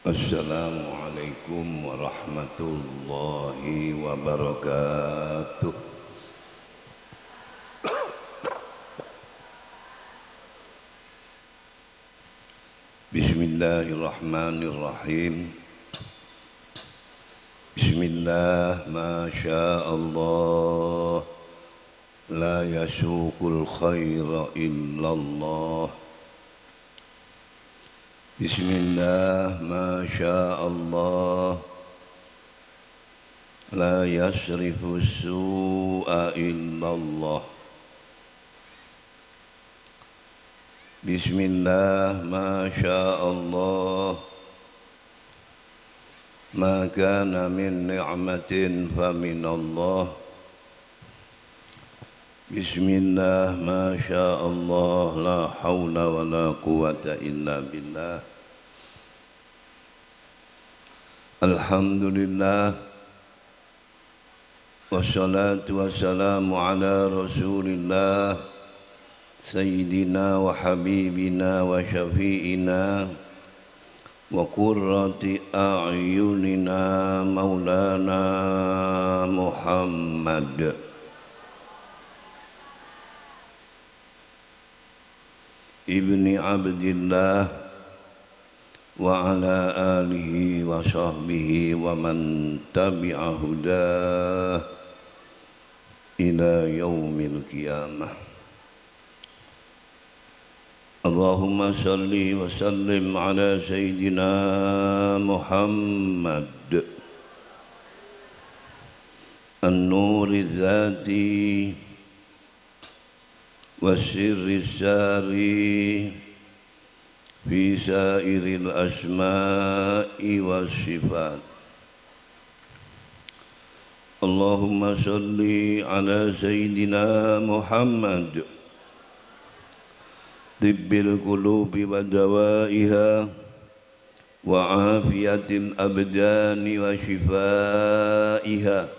Assalamualaikum warahmatullahi wabarakatuh. Bismillahirrahmanirrahim. Bismillah, masyaallah, la yasuqul khaira illallah. Bismillah, masyaallah, la yasrifu su'a illallah. Bismillah, masyaallah, ma kana min ni'matin faminallah. Bismillah, masyaallah, la hawla wa la quwata illa billah. Alhamdulillah, wassalatu wassalamu ala rasulillah, sayyidina wa habibina wa syafi'ina wa qurrati a'yunina maulana Muhammad ibni Abdillah wa ala alihi wa sahbihi wa man tabi'a hudah ila yaumil qiyamah. Allahumma salli wa sallim ala sayyidina Muhammad an-nuri dzati wa sirri sari fi sairil asma'i was sifat. Allahumma salli ala sayyidina Muhammad tibbil qulubi wa dawaiha wa afiyatil abdani wa shifaiha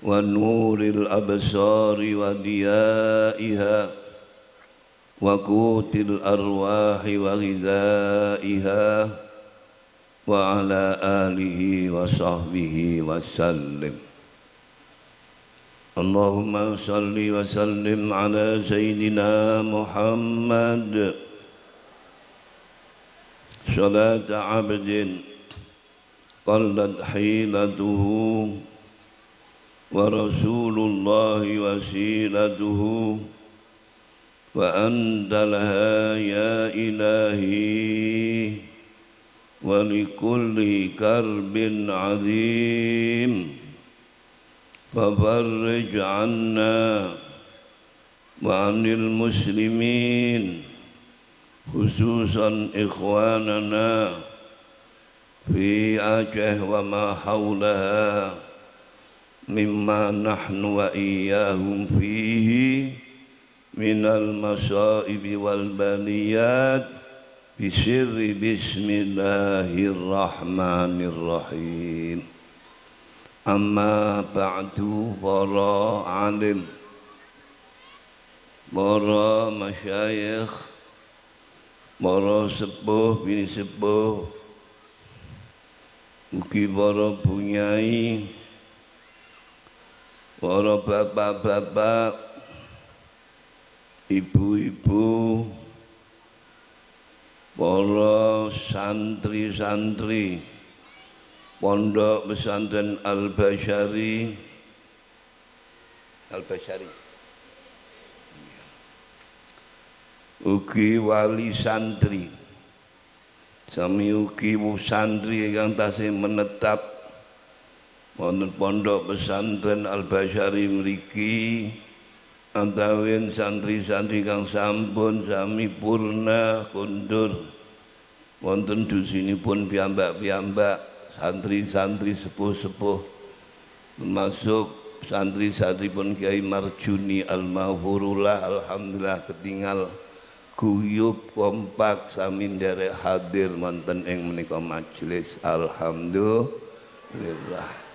wa nuril absari wa diyaiha wa qutil arwahi wa ghidaiha wa ala alihi wa sahbihi wa sallim. Allahumma salli wa sallim ala sayyidina Muhammad salata abdin qallat hilatuhu wa rasulullahi wasilatuhu wa andalaha ya ilahi wa likulli karbin azim fafarrij anna wa anil muslimin khususan ikhwanana fi Aceh wa ma hawlaha mimma nahnu wa iyyahum fihi minal masaibi wal baliyat bisirri bismillahirrahmanirrahim. Amma ba'du, para alim, para masyayikh, para sepuh bini sepuh, ugi para bunyai, para bapak-bapak, ibu-ibu, para santri-santri Pondok Pesantren Al-Basyari ugi wali santri sami ugi santri ingkang tasih menetap wonten Pondok Pesantren Al-Basyari mriki antawin santri-santri kang sampun sami purna kundur wonten dusinipun piyambak-piyambak, santri-santri sepuh-sepuh, termasuk santri-santri pun Kiai Marjuni Al-Mahfurullah, alhamdulillah ketinggal guyub kompak sami nderek hadir wonten ing menika majelis, alhamdulillah.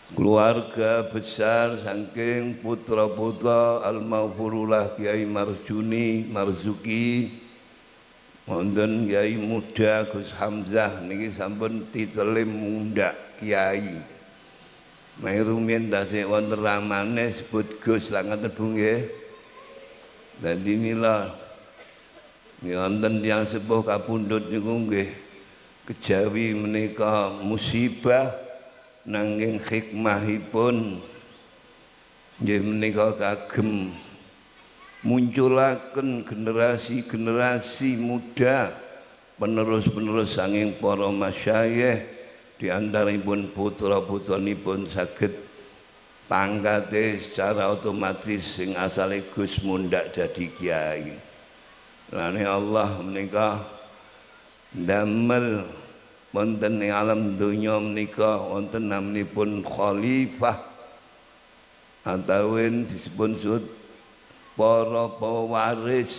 Keluarga besar saking putra-putra Al-Mahfurullah Kiai Marjuni Marzuki wonten Kiai muda Gus Hamzah niki sampun titelim mundak kiai. Mai rumiyin tasih wonten ramane sebut Gus lah ngoten Bu nggih. Dadi mila wonten tiyang sepuh kapundhut niku nggih kejawi menika musibah nanging hikmahipun nggih menika kagem munculaken generasi-generasi muda penerus-penerus saking para masyayikh di antaripun putra-putranipun saged pangkate secara otomatis sing asale Gus mundak dadi kiai. Lane Allah menika damel wonten ing alam donya menika wonten namanipun khalifah atawin disebut para pewaris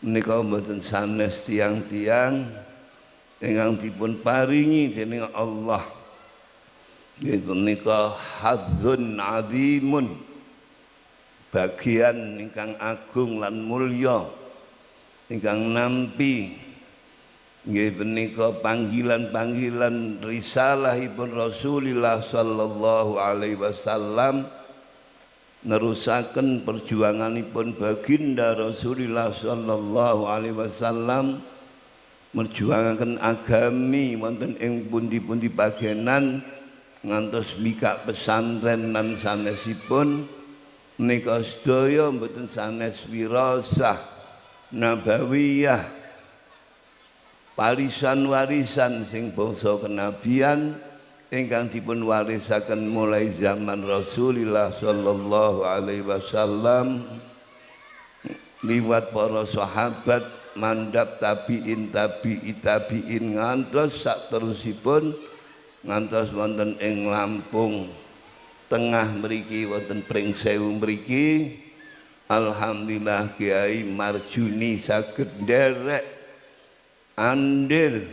menika mboten sanes tiang-tiang ingkang dipun paringi dening Allah. Nggih menika hadzun azimun, bagian ingkang agung lan mulya ingkang nampi nggih menika panggilan-panggilan risalahipun Rasulullah sallallahu alaihi wasallam nerusaken perjuanganipun baginda Rasulullah sallallahu alaihi wasallam merjuangaken agami wonten ing pundi-pundi bagenan ngantos mikak pesantren lan sanesipun menika sedaya mboten sanes wirasah nabawiyah warisan-warisan sing bangsa kenabian ingkang dipun warisaken mulai zaman Rasulullah sallallahu alaihi wasallam liwat para sahabat mandhap tabiin ngantos sakterusipun ngantos wonten ing Lampung Tengah mriki wonten Pring Sewu mriki alhamdulillah Kiai Marjuni saged nderek andil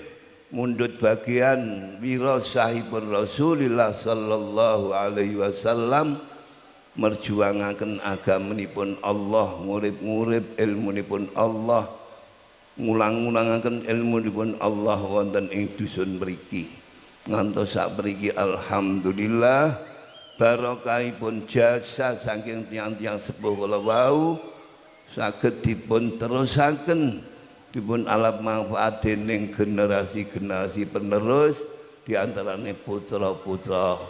mundut bagian wirasahipun Rasulullah sallallahu alaihi wasallam merjuangaken agamanipun Allah, ngurip-ngurip ilmunipun Allah, ngulang-ngulangaken ilmunipun Allah wonten ing dusun mriki. Ngantos sak mriki alhamdulillah barokahipun jasa saking tiyang-tiyang sepuh kala wau saged dipun terusaken dipun alap manfaat dening generasi-generasi penerus di antarane putra-putra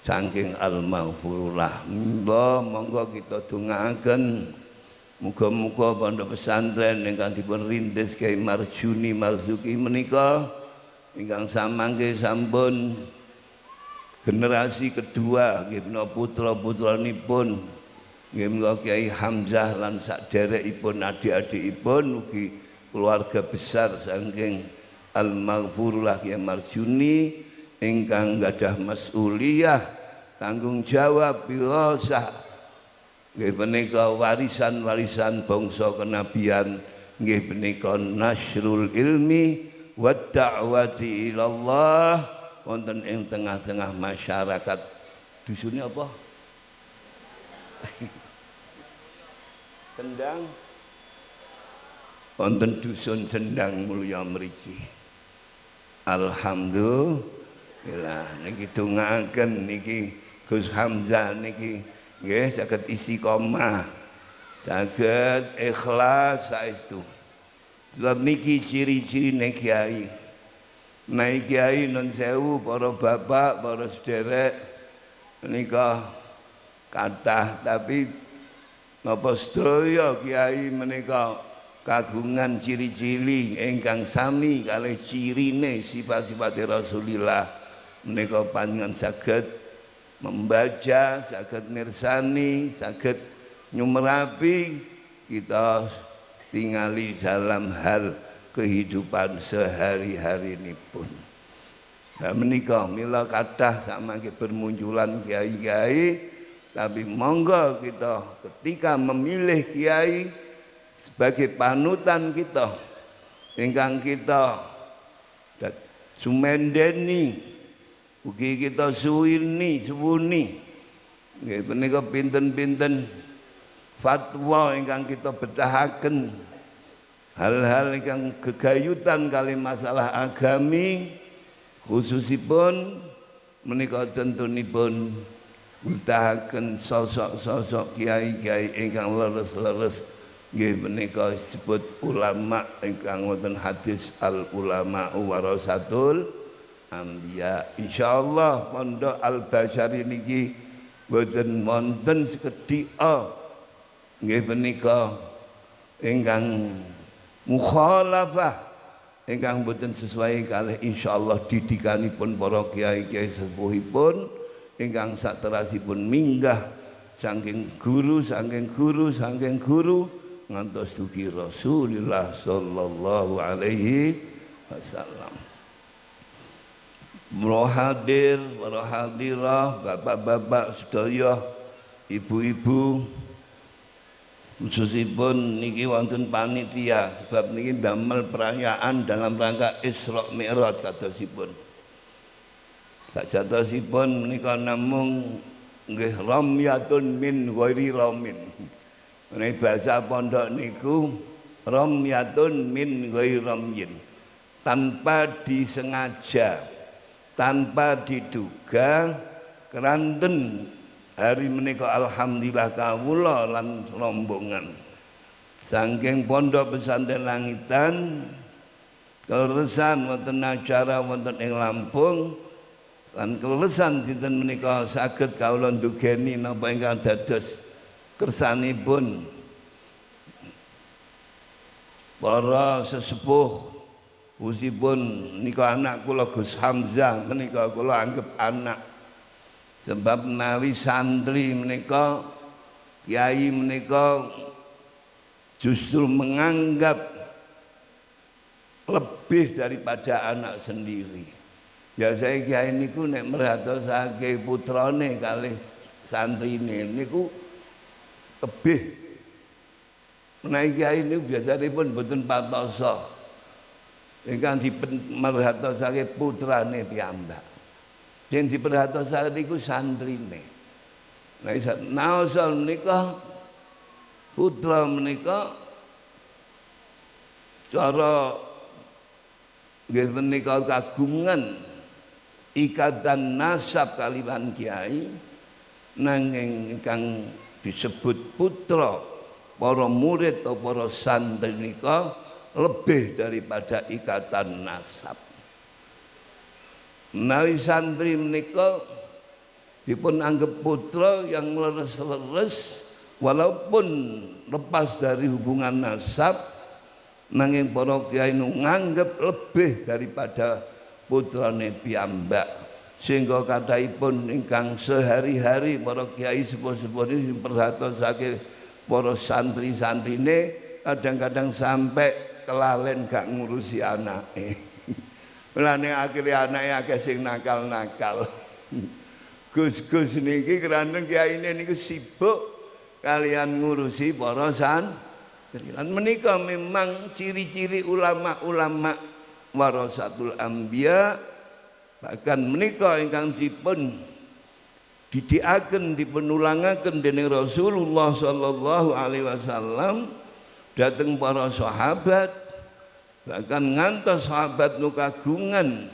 saking al-maghfurullah. Monggo kita dongaaken muga-muga pondok pesantren ingkang dipun rintis Kiai Marjuni Marzuki menika ingkang samangke sampun generasi kedua nggih menika putra-putranipun nggih menika Kiai Hamzah lan sadherekipun adik-adikipun ugi keluarga besar saking al-maghfurullah Kiai Marjuni ingkang gadah mas'uliyah tanggung jawab wirasah nggih menika warisan-warisan bangsa kenabian nggih menika nasrul ilmi wa da'wati ilallah wonten ing tengah-tengah masyarakat. Dusunnya apa? Kendang wonten dusun Sendang mulya mriki. Alhamdulillah niki dongaken niki Gus Hamzah niki nggih saged istiqomah, saged ikhlas saestu. Sebab niki ciri-cirine kiai. Naik kiai nun sewu para bapak, para sederek menika kathah tapi napa sedaya kiai menika kagungan ciri-ciri ingkang sami kalih cirine sifat-sifat Rasulullah menika panjenengan saged membaca, saged mirsani, saged nyumerapi kita tingali dalam hal kehidupan sehari-hari ini pun. Nah menika mila kathah samangke bermunculan kiai-kiai tapi monggo kita ketika memilih kiai sebagai panutan kita ingkang kita sumendeni ugi kita suwuni nggih menika pinten-pinten fatwa ingkang kita betahaken hal-hal yang gegayutan kali masalah agami khususipun menika tentunipun utahaken sosok-sosok kiai-kiai ingkang leres-leres nggih menika disebut ulama ingkang wonten hadis al ulama warasatul anbiya. Insyaallah pondok Al Basyari niki boten wonten sekedhik nggih menika ingkang mukhalafah ingkang boten sesuai kalih insyaallah didikanipun para kiai-kiai sepuhipun ingkang saterasipun minggah saking guru ngantos dugi Rasulullah sallallahu alaihi wasallam. Hadir para hadirah, bapak-bapak sedaya, ibu-ibu, khususipun niki wonten panitia sebab niki damel perayaan dalam rangka Isra Mi'raj kadosipun. Sajatosipun menika namung nggih ramyatun min ghairi ramin. Menawi bahasa pondok niku ramyatun min ghairi ramyin. Tanpa disengaja, tanpa diduga keranten hari menika alhamdulillah kawula lan rombongan saking pondok pesantren Langitan keleresan wonten acara wonten ing Lampung lan keleresan dinten menika saged kawula ndugeni napa ingkang dados kersanipun para sesepuh usipun nika anak kula Gus Hamzah menika kula anggap anak. Sebab menawi santri menika kiai menika justru menganggap lebih daripada anak sendiri. Ya saya kiai niku nek merhatosake putrane kalih santrine niku lebih. Menawi kiai niku biasanipun boten patosa. Ingkang dimerhatosake putrane piyambak. Yang diperhatikan niku santrine. Nah, naosal menika putra menika cara nggih menika kagungan ikatan nasab kaliwan kiai nanging ingkang disebut putra para murid atau para santri menika lebih daripada ikatan nasab. Menawi santri menika dipun anggap putra yang leres-leres walaupun lepas dari hubungan nasab nanging para kiai nganggep lebih daripada putrane piyambak sehingga kathahipun ingkang sehari-hari para kiai sepuh-sepuh ini perhatosake para santri-santrine kadang-kadang sampai kelalen gak ngurusi anake. Mulane akhire anake akeh sing nakal-nakal. Gus-gus niki keranten kiyaine niku sibuk kalian ngurusi para santri. Lan menika memang ciri-ciri ulama-ulama warasatul anbiya. Bahkan menika ingkang dipun didikaken dipun ulangaken dening Rasulullah sallallahu alaihi wasallam dhateng para sahabat. Bahkan ngantos sahabat nu kagungan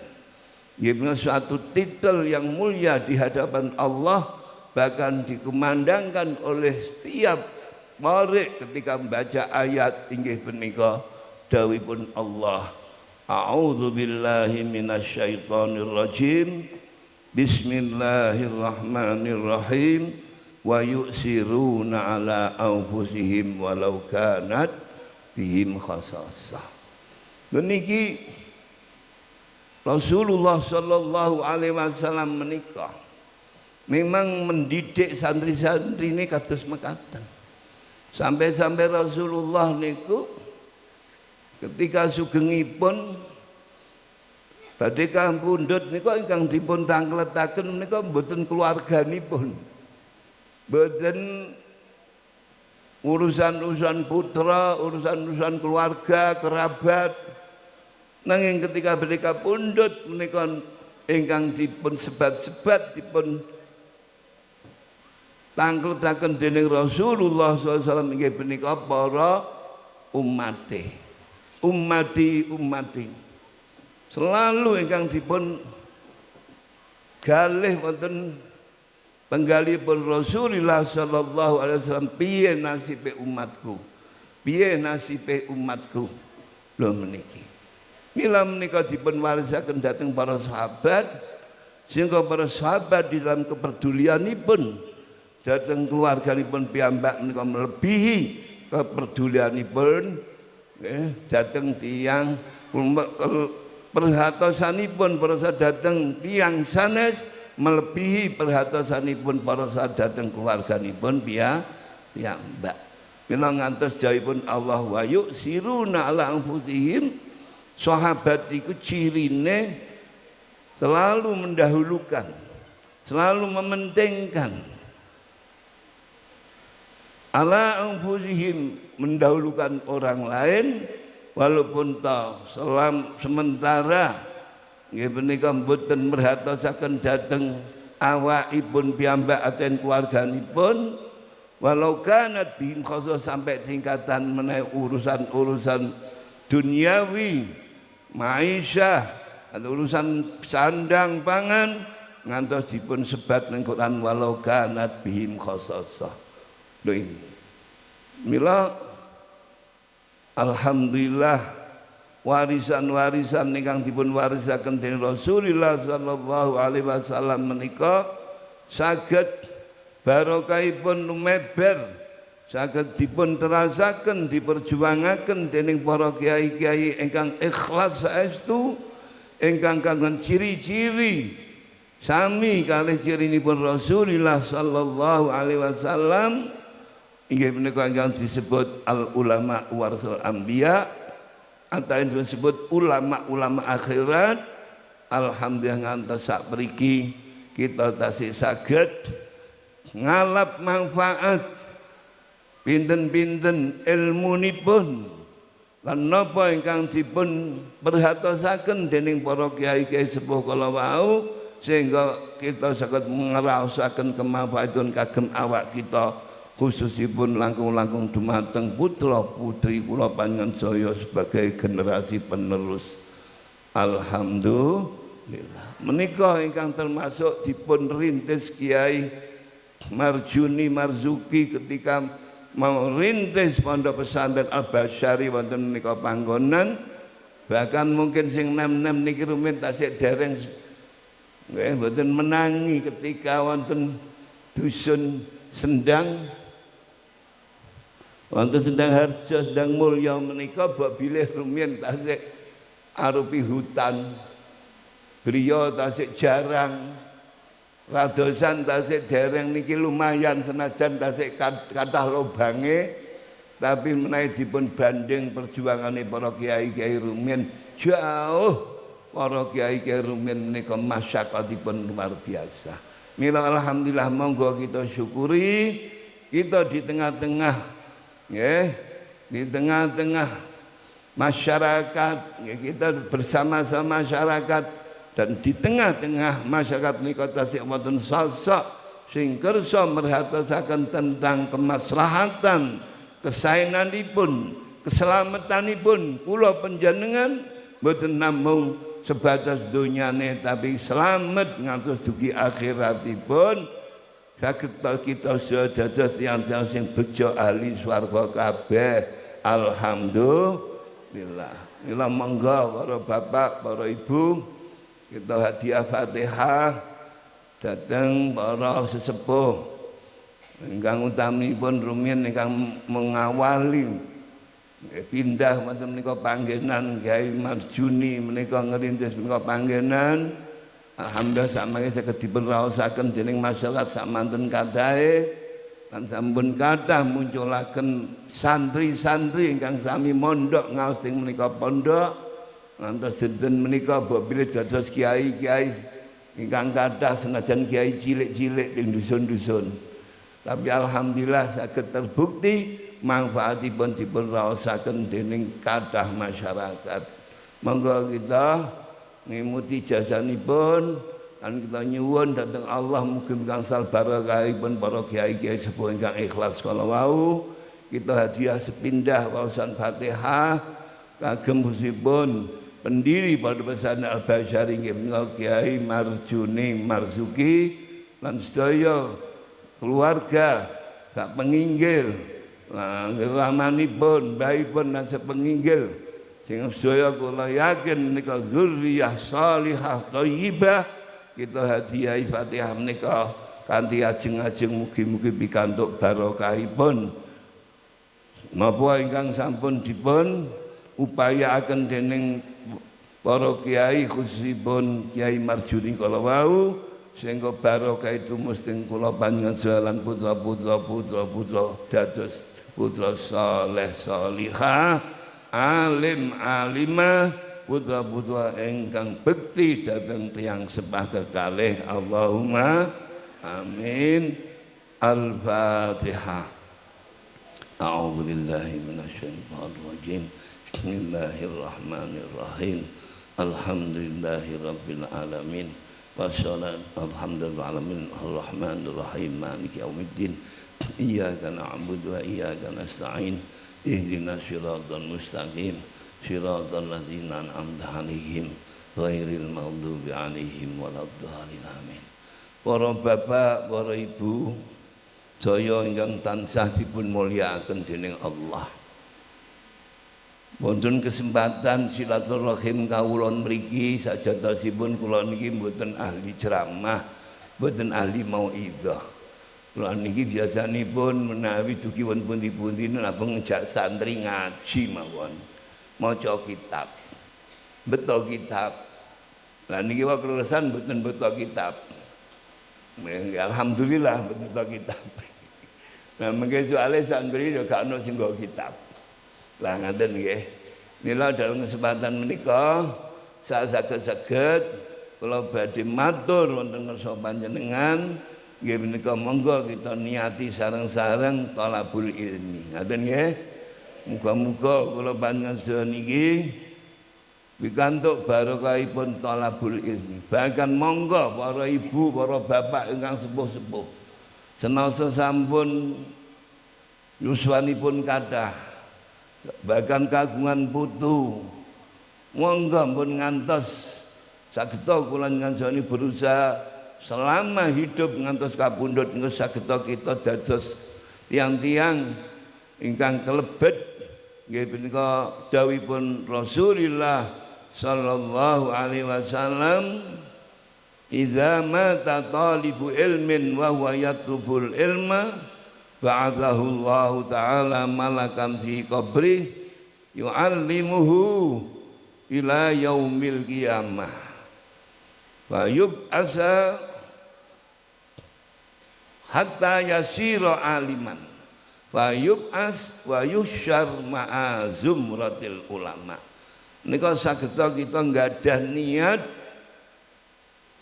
nggih suatu titel yang mulia di hadapan Allah, bahkan dikumandangkan oleh setiap murid ketika membaca ayat inggih punika dawuhipun Allah, a'udzu billahi minasyaitonir rajim, bismillahirrahmanirrahim, wa yu'siruna ala anfusihim walau kanat bihim khasasah. Niki Rasulullah sallallahu alaihi wasallam menika memang mendidik santri-santri ini kados mekaten. Sampai-sampai Rasulullah niku ketika sugengipun badhe kampundhut nika ingkang dipun tangkletaken menika mboten keluarganipun. Mboten urusan-urusan putra, urusan-urusan keluarga, kerabat. Nanging ketika mereka pundhut menika ingkang dipun sebat-sebat dipun tangkletaken dening Rasulullah SAW inggih punika para ummate. ummati ummati. Selalu ingkang dipun galih wonten penggalihipun Rasulullah sallallahu alaihi wasallam, piye nasibe umatku, piye nasibe umatku. Lho meniki mila menika dipun warisaken dhateng para sahabat, sehingga para sahabat di dalam kepedulianipun dhateng keluarganipun piyambak menika melebihi kepedulianipun dhateng tiyang perhatosanipun para sahabat dhateng tiyang sanes melebihi perhatosanipun para sahabat dhateng keluarganipun piyambak. Mila ngantos jawabipun Allah wa yusiruna ala anfusihim, sahabat iku cirine selalu mendahulukan, selalu mementingkan ala anfusihim, mendahulukan orang lain walaupun sementara nggih menika mboten merhatosaken dhateng awakipun piyambak aten keluarganipun, walau kanat bihim khosoh, sampai tingkatan menawi urusan-urusan duniawi, ma'isyah, atau urusan sandang pangan ngantos dipun sebat ning Quran walau kanat bihim khosoh. Lho ini mila alhamdulillah warisan-warisan ingkang dipun warisaken dening Rasulullah sallallahu alaihi wasallam menika saged barokahipun lumeber, saged dipun terasaken, diperjuangaken dening para kiai-kiai ingkang ikhlas saestu, ingkang kanggen ciri-ciri sami kalih cirinipun Rasulullah sallallahu alaihi wasallam. Inggih menika ingkang disebut al ulama warasul anbiya, atau yang disebut ulama-ulama akhirat. Alhamdulillah ngantos sak mriki kita tasih saged ngalap manfaat pinten-pinten ilmunipun lan napa ingkang dipun perhatosaken dening para kiai-kiai sepuh kala wau, sehingga kita saged ngraosaken kemanfaatipun kagem awak kita, khususipun langkung-langkung dumateng putra putri kula panjenengan saya sebagai generasi penerus. Alhamdulillah menika ingkang termasuk dipun rintis Kiai Marjuni Marzuki ketika merintis pondok pesantren Al-Basyari wonten menika panggonan. Bahkan mungkin sing nem-nem niki rumiyin tasih dereng nggih mboten menangi ketika wonten dusun Sendang, wonten Sendang Harjo, Sendang Mulya menika bab bilih rumiyin tasih arupi hutan. Griya tasih jarang, radosan tasih dereng niki lumayan senajan tasih kathah lobange, tapi menawi dipun banding perjuangane para kiai-kiai rumiyin jauh, para kiai-kiai rumiyin menika masyakatipun luar biasa. Mila alhamdulillah monggo kita syukuri kita di tengah-tengah nggih, di tengah-tengah masyarakat nggih, kita bersama-sama masyarakat. Dan di tengah-tengah masyarakat menika tasih wonten sosok sing kersa merhatosaken tentang kemaslahatan, kesaenanipun, keselamatanipun kula panjenengan, mboten namung sebatas donyane tapi selamat ngantos dugi akhiratipun. Saged kita sedados tiyang-tiyang sing bejo ahli swarga kabeh. Alhamdulillah. Ila monggo para bapak, para ibu, kita hadiah Fatihah dhateng para sesepuh ingkang utaminipun rumiyin ingkang mengawali pindah wonten menika panggenan Kyai Marjuni menika ngerintis menika panggenan. Alhamdulillah samangke saged dipun raosaken dening masyarakat samanten kadhae lan sampun kathah munculaken santri-santri ingkang sami mondok ngaos ing menika pondok. Ngantos dinten menika bilih dados kiai-kiai ingkang kathah senajan kiai cilik-cilik ing dusun-dusun. Tapi alhamdulillah saged terbukti manfaatipun dipun raosaken dening kathah masyarakat. Monggo kita ngimuti jasanipun lan kita nyuwun dhateng Allah mugi gangsal barokahipun para kiai-kiai sepuh ingkang ikhlas kala wau. Kita hadiah sepindah waosan Fatihah kagem musipun pendiri pada pesantren Al-Basyari nggih menika Kiai Marjuni Marzuki lan sedaya keluarga sak penginggil ramanipun mbahipun lan sepenginggil sing sedaya kula yakin menika dzurriyyah shalihah thayyibah kita hadiahi Fatihah menika kanthi ajeng-ajeng mugi-mugi pikantuk barokahipun napa ingkang sampun dipun upayaaken dening para kiai khususipun Kiai Marjuni kala wau sehingga barokah itu mesti kula panjenengan jalan putra dados putra saleh salihah alim alimah putra ingkang bekti dhateng tiyang sepah kekalih Allahumma amin. Al-Fatihah. A'udzu billahi minasyaitonir rajim. Bismillahirrahmanirrahim. Alhamdulillahirabbil alamin. Wassalatu alhamdulillahi alamin arrahmanir rahim maliki yaumiddin. Iyyaka na'budu wa iyyaka nasta'in. Ihdinas siratal mustaqim. Siratal ladzina an'amta 'alaihim ghairil maghdubi 'alaihim waladdallin. Amin. Para bapak, para ibu, jaya ingkang tansah dipun mulyakaken dening Allah. Wonten kesempatan silaturahim kawula mriki sajatosipun kula niki mboten ahli ceramah, mboten ahli mauidhah. Kula niki biasanipun menawi dugi wonten pundi-pundi napa ngejak santri ngaji mawon. Maca kitab. Beto kitab. Lah niki wae kelulusan mboten beto kitab. Alhamdulillah beto kitab. Nah mengke soalé santri yo gak ono sing nggo kitab. Lah ngaten nggih. Mila dalam kesempatan menika saged kula badhe matur wonten ngarsa panjenengan nggih menika monggo kita niati sareng-sareng thalabul ilmi. Ngaten nggih. Muga-muga kula panjenengan niki pikantuk barokahipun thalabul ilmi. Bahkan monggo para ibu, para bapak ingkang sepuh-sepuh senasa sampun yuswanipun kathah bahkan kagungan putu monggo pun ngantos sageta kula ngansani berusaha selama hidup ngantos kapundhut engko sageta kita dados tiang-tiang ingkang kelebet nggih menika dawuhipun Rasulullah sallallahu alaihi wasallam idza mata talibu ilmin wa huwa yatlubul ilma ba'athahu Allah taala malakan fi qabri yu'allimuhu ila yaumil qiyamah wa yub'asa hatta yasira aliman wa yub'as wa yusyar ma'a zumratil ulama. Nika sageta kita nggadah niat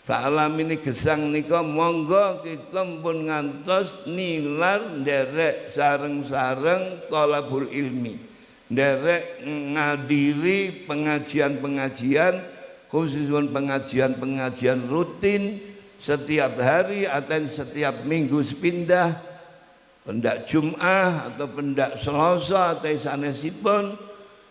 salam ini gesang nika monggo kita pun ngantos nilar nderek sareng-sareng thalabul ilmi, nderek ngadiri pengajian-pengajian khususipun pengajian-pengajian rutin setiap hari atau setiap minggu sepindah pendak Jum'ah atau pendak Selasa atau sanesipun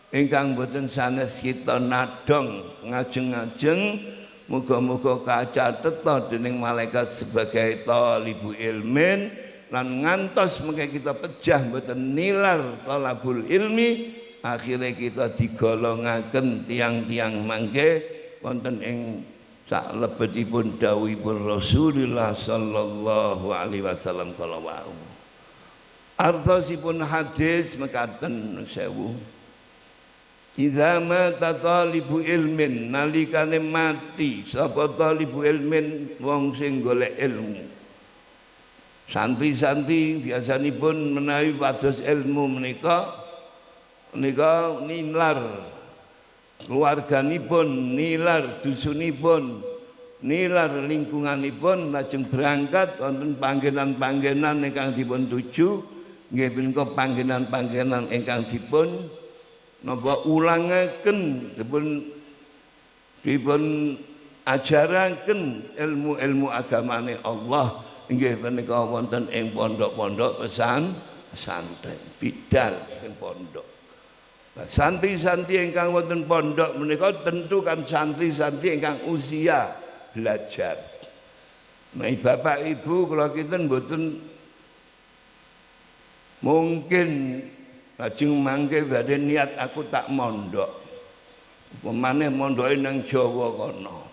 ingkang boten sanes kita nadong ngajeng-ngajeng muga-muga kacateta dening malaikat sebagai talibul ilmin lan ngantos mengke kita pejah boten nilar talabul ilmi akhirnya kita digolongaken tiang-tiang mangke wonten ing salebetipun dawuhipun Rasulullah sallallahu alaihi wasallam kala wau. Artosipun hadis mekaten sewu. Idza mata talibu ilmin nalikane mati sapa talibu ilmin wong sing golek ilmu. Santri-santri biasanipun menawi pados ilmu menika nilar keluarganipun, nilar dusunipun, nilar lingkunganipun lajeng berangkat wonten panggenan-panggenan ingkang dipun tuju nggih menika panggenan-panggenan ingkang dipun napa ulangaken dipun ajaraken ilmu-ilmu agamane Allah inggih menika wonten ing pondok-pondok pesantren bidal ing pondok. Santri-santri ingkang wonten pondok menika tentu kan santri-santri ingkang usia belajar. Nah, Bapak Ibu kula kinten mboten mungkin lajeng mangke badhe niat aku tak mondok. Pemane mondoke nang Jawa kono.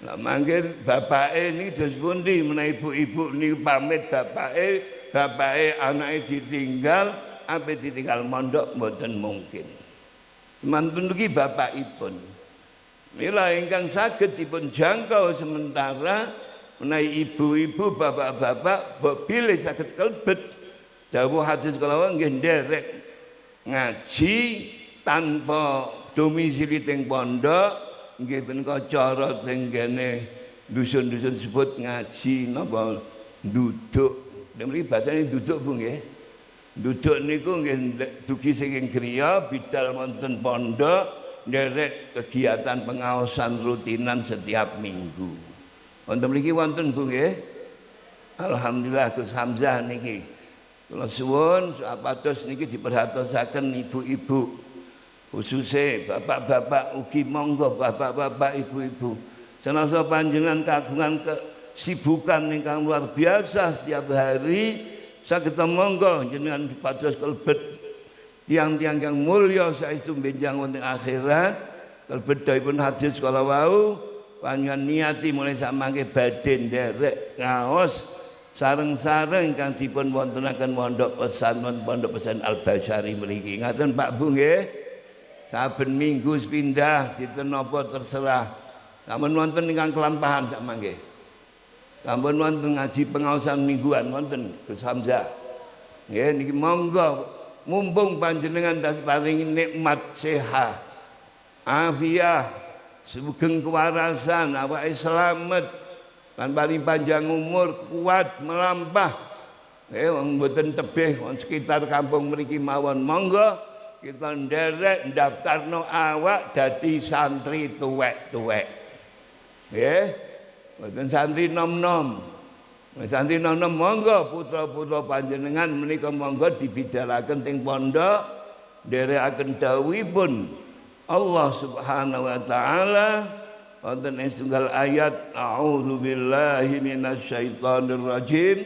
Lah mangke bapake niki dos pundi menawi ibu-ibu niku pamit bapake anake ditinggal ape ditinggal mondok mboten mungkin. Mantun iki bapakipun. Mila ingkang saged dipun jangkau sementara menawi ibu-ibu bapak-bapak bilih saged kelebet dawuh hadis kala nggih nderek ngaji tanpa domisili teng pondok nggih menika cara teng kene dusun-dusun sebut ngaji napa nduduk. Mriki basane nduduk Bu nggih. Nduduk niku nggih dugi saking griya bidal wonten pondok nderek kegiatan pengaosan rutinan setiap minggu. Wonten mriki wonten Bu nggih. Alhamdulillah Gus Hamzah niki. Kula suwun sapados niki diperhatosaken ibu-ibu. Khususnya bapak-bapak ugi monggo bapak-bapak ibu-ibu. Senasa panjenengan kagungan kesibukan ingkang luar biasa setiap hari. Saged monggo jenengan pados kelebet tiang-tiang yang mulya saestu benjang wonten akhirat kelebet dawuhipun hadis kala wau panjenengan niati mulai sak mangke badhe nderek ngaos sareng-sareng ingkang dipun wontenaken pondok pesan Al-Basyari mriki. Ngaten Pak Bu nggih. Saben minggu pindah dinten napa terserah. Sampun wonten ingkang kelampahan sak mangke. Sampun wonten ngaji pengaosan mingguan wonten Gus Hamzah. Nggih niki monggo mumpung panjenengan paringi nikmat sehat, afiah, sugeng kewarasan, awake slamet lan paring panjang umur, kuat melampah. Wong mboten tebih wong sekitar kampung mriki mawon monggo kita nderek ndaftarno awak dadi santri tuwek-tuwek. Nggih. Mboten santri nom-nom. Santri nom-nom monggo putra-putra panjenengan menika monggo dibidalaken teng pondok nderekaken dawuhipun Allah Subhanahu wa taala wonten ing setunggal ayat a'udzubillahi minasyaitonir rajim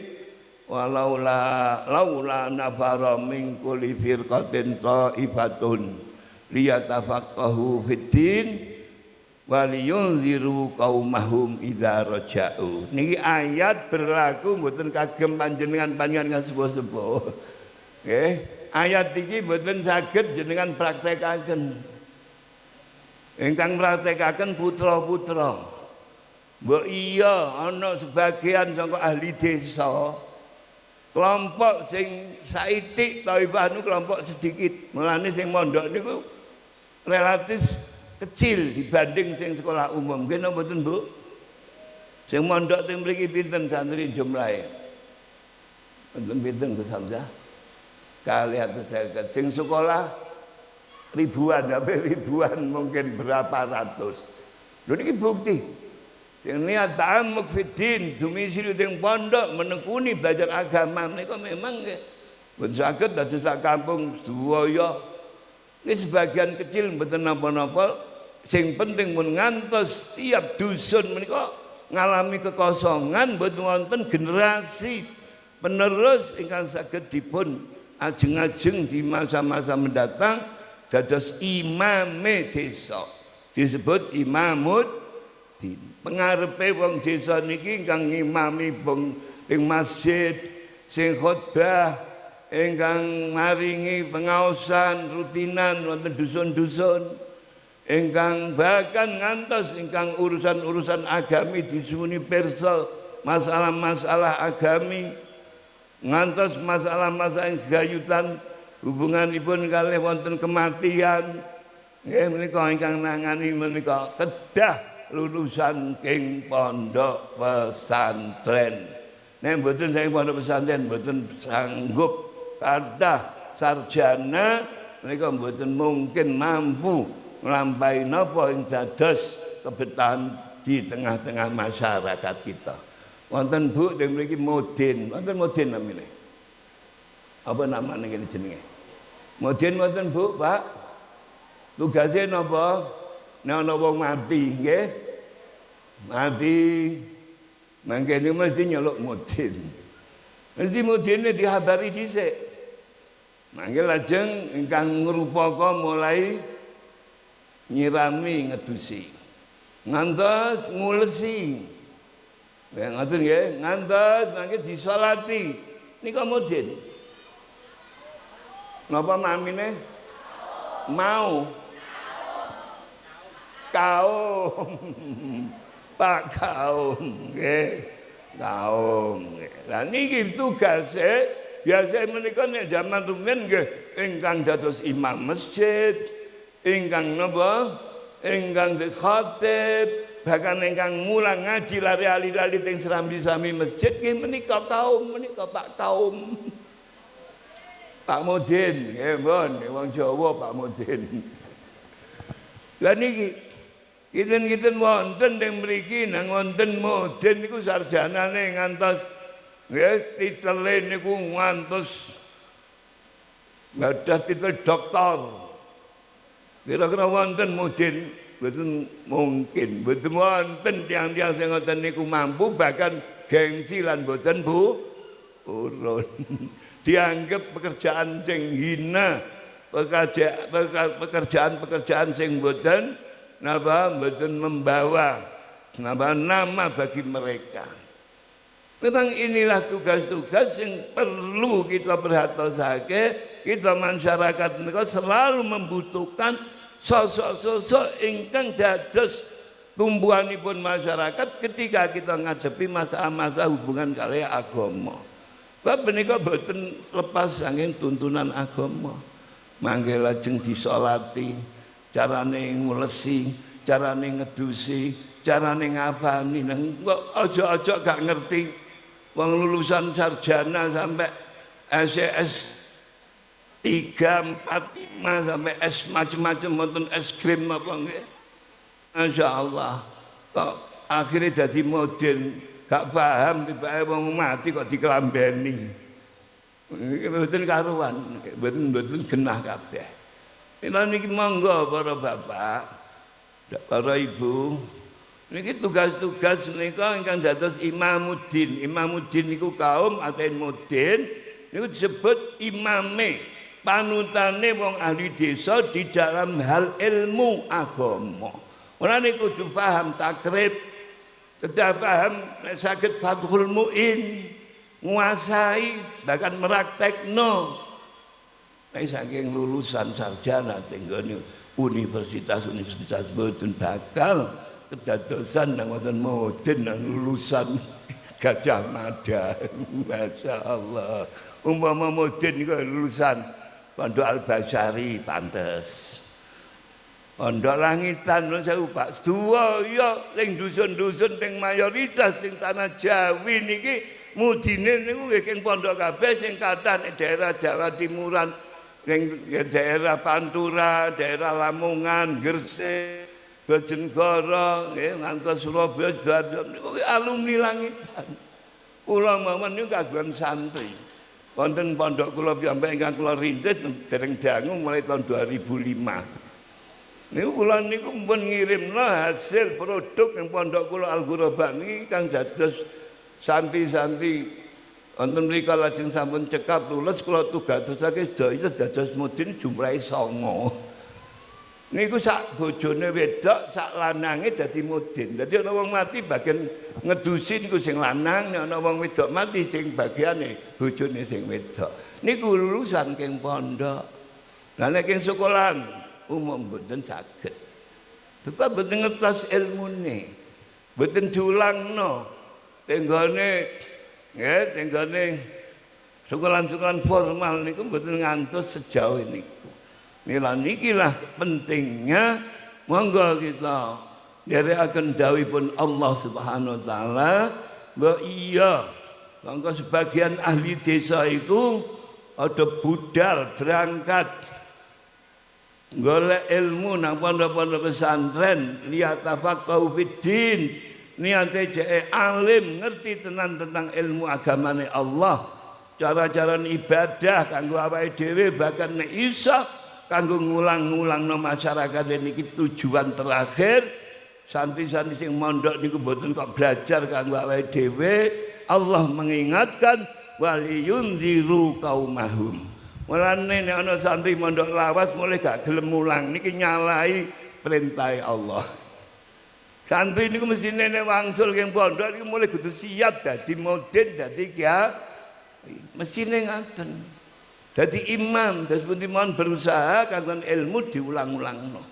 laula nafara min kulli firqatin ta'ifatun liyatafaqahu fiddin waliyunziru qaumahum idza raja'u. Niki ayat berlaku mboten kagem panjenengan sepuh-sepuh. Nggih, ayat iki mboten saged jenengan praktekaken. Ingkang praktekaken putra-putra. Mbok iya ana sebagian saka ahli desa kelompok sing saitik Thaifah niku kelompok sedikit. Mulane sing mondok niku relatif kecil dibanding sing sekolah umum. Nggih napa mboten, Bu? Sing mondok teng mriki pinten santri jumlahe? Wonten pinten Gus Hamzah? 250. Sing sekolah ribuan, sampai ribuan mungkin berapa ratus. Lho niki bukti. Sing niat ta'ammuk fiddin, domisili teng pondok menekuni belajar agama menika memang nggih pun saged dados sak kampung sedaya. Ini sebagian kecil mboten napa-napa. Sing penting mun ngantos tiap dusun menika ngalami kekosongan mboten wonten generasi penerus ingkang saged dipun ajeng-ajeng di masa-masa mendatang dados imame desa. Disebut imamuddin. Pengarepe wong desa niki ingkang ngimami ing masjid, sing khotbah, ingkang maringi pengaosan rutinan wonten dusun-dusun, ingkang bahkan ngantos ingkang urusan-urusan agami disuni pirsa masalah-masalah agami, ngantos masalah-masalah gayutan hubunganipun kalih wonten kematian. Nggih menika ingkang nangani menika kedah lulusan king pondok pesantren. Nek mboten saking pondok pesantren mboten sanggup kathah sarjana menika mboten mungkin mampu nglampahi napa ing dados kebetahan di tengah-tengah masyarakat kita. Wonten Bu teng mriki Mudin, wonten Mudin namine. Apa namane kene jenenge? Mudin wonten Bu, Pak? Tugase napa? Nek ana wong mati, nggih. Mati. Mangkene mesti nyeluk mudin. Mesti mudine dihabari dhisik. Mangke lajeng ingkang ngrupaka mulai nyirami ngedusi. Ngantos ngulesi. Ya ngoten nggih, ngantos mangke disolati. Nika mudin. Napa mamine? Mau. Kaum. Pak kaum nggih. Kaum. Lah niki tugase biasa menika nek zaman rumiyin nggih ingkang dados imam masjid, ingkang napa? Ingkang khatib, bahkan ingkang mulang ngaji lari-lari teng serambi-serambi masjid nggih menika kaum, menika Pak kaum. Pak Mudin, nggih mon, wong Jawa Pak Mudin. Lah niki kinten-kinten wonten teng mriki nang wonten mudin niku sarjanane ngantos nggih titele niku ngantos gadah titel doktor. Kira-kira wonten mudin mboten mungkin, mboten wonten tiyang-tiyang sing ngoten niku mampu bahkan gengsi lan mboten urun. Dianggap pekerjaan sing hina, pekerjaan sing mboten napa mboten membawa napa nama bagi mereka. Memang inilah tugas-tugas yang perlu kita perhatiin. Kita masyarakat menika selalu membutuhkan sosok-sosok ingkang dados tumbuhanipun masyarakat ketika kita ngadepi masalah-masalah hubungan kali agama. Bab menika boten lepas saking tuntunan agama. Mangke lajeng disolati, carane ngulesi, carane ngedusi, carane ngapani nang kok aja-aja gak ngerti wong lulusan sarjana sampai SES 3, 4, 5 sampai S macam-macam wonten es krim apa nggih. Masyaallah. Kok akhirnya jadi modern gak paham tibake wong mati kok dikelambeni. Mboten karuan, mboten genah kabeh. Niki monggo para bapak, para ibu, niki tugas-tugas menika ingkang dados imamuddin. Imamuddin niku kaum aten mudin niku disebut imame, panutane wong ahli desa di dalam hal ilmu agama. Ora niku kudu paham takrib, kedah paham saged Fathul Muin, nguasai bahkan meraktekno. Saking lulusan sarjana tenggone universitas boten bakal kedadosan nang wonten mudin nang lulusan Gajah Mada. Masyaallah. Umpama mudin niku lulusan Pondok Al-Basyari pantes. Pondok Langitan sewu Pak sedaya ning dusun-dusun teng mayoritas teng tanah Jawi niki mudine niku nggih ing pondok kabeh sing kathah ning daerah Jawa Timuran. Ning daerah Pantura, daerah Lamongan, Gresik, Bojonegoro, nggih ngantos Surabaya, Sidoarjo niku alumni Langitan. Kula mawon niku kagungan santri. Wonten pondok kula piyambak ingkang kula rintis dereng dangu mulai tahun 2005. Niku kula niku pun ngirimno hasil produk yang pondok kula Al-Ghuraba niki kang dados santri-santri. Wonten mrika lajeng sampun cekap lulus kula tugasake sedaya dados mudin jumlahe 9. Niku sak bojone wedok, sak lanange dadi mudin. Dadi ana wong mati bagian ngedusi niku sing lanang, nek ana wong wedok mati sing bagiane bojone sing wedok. Niku lulusan keng pondok. Lah nek keng sekolahan umum mboten saged. Sebab mboten ngertos ilmune. Mboten diulangno. Tenggone nggih tenggone sekolahan-sekolahan formal niku mboten ngantos sejauh niku. Mila nikilah pentingnya monggo kita nderekaken dawuhipun Allah Subhanahu wa taala, bahwa iya monggo sebagian ahli desa iku ada budal berangkat golek ilmu nang pondok-pondok pesantren liyatafaqahu fiddin. Niate jeke alim ngerti tenan tentang ilmu agamane Allah, cara-cara ibadah kanggo awake dhewe bahkan nek iso kanggo ngulang-ngulangno masyarakat niki tujuan terakhir. Santri-santri sing mondok niku mboten kok belajar kanggo awake dhewe. Allah mengingatkan waliyundziru qaumahum. Mulane nek ana santri mondok lawas mulai gak gelem mulang niki nyalai perintah Allah. Santri niku mestine nek wangsul ing pondok niku mulai kudu siap dadi mudin, dadi kiai. Mestine ngaten. Dadi imam, terus pun mohon berusaha kanggo ilmu diulang-ulangno.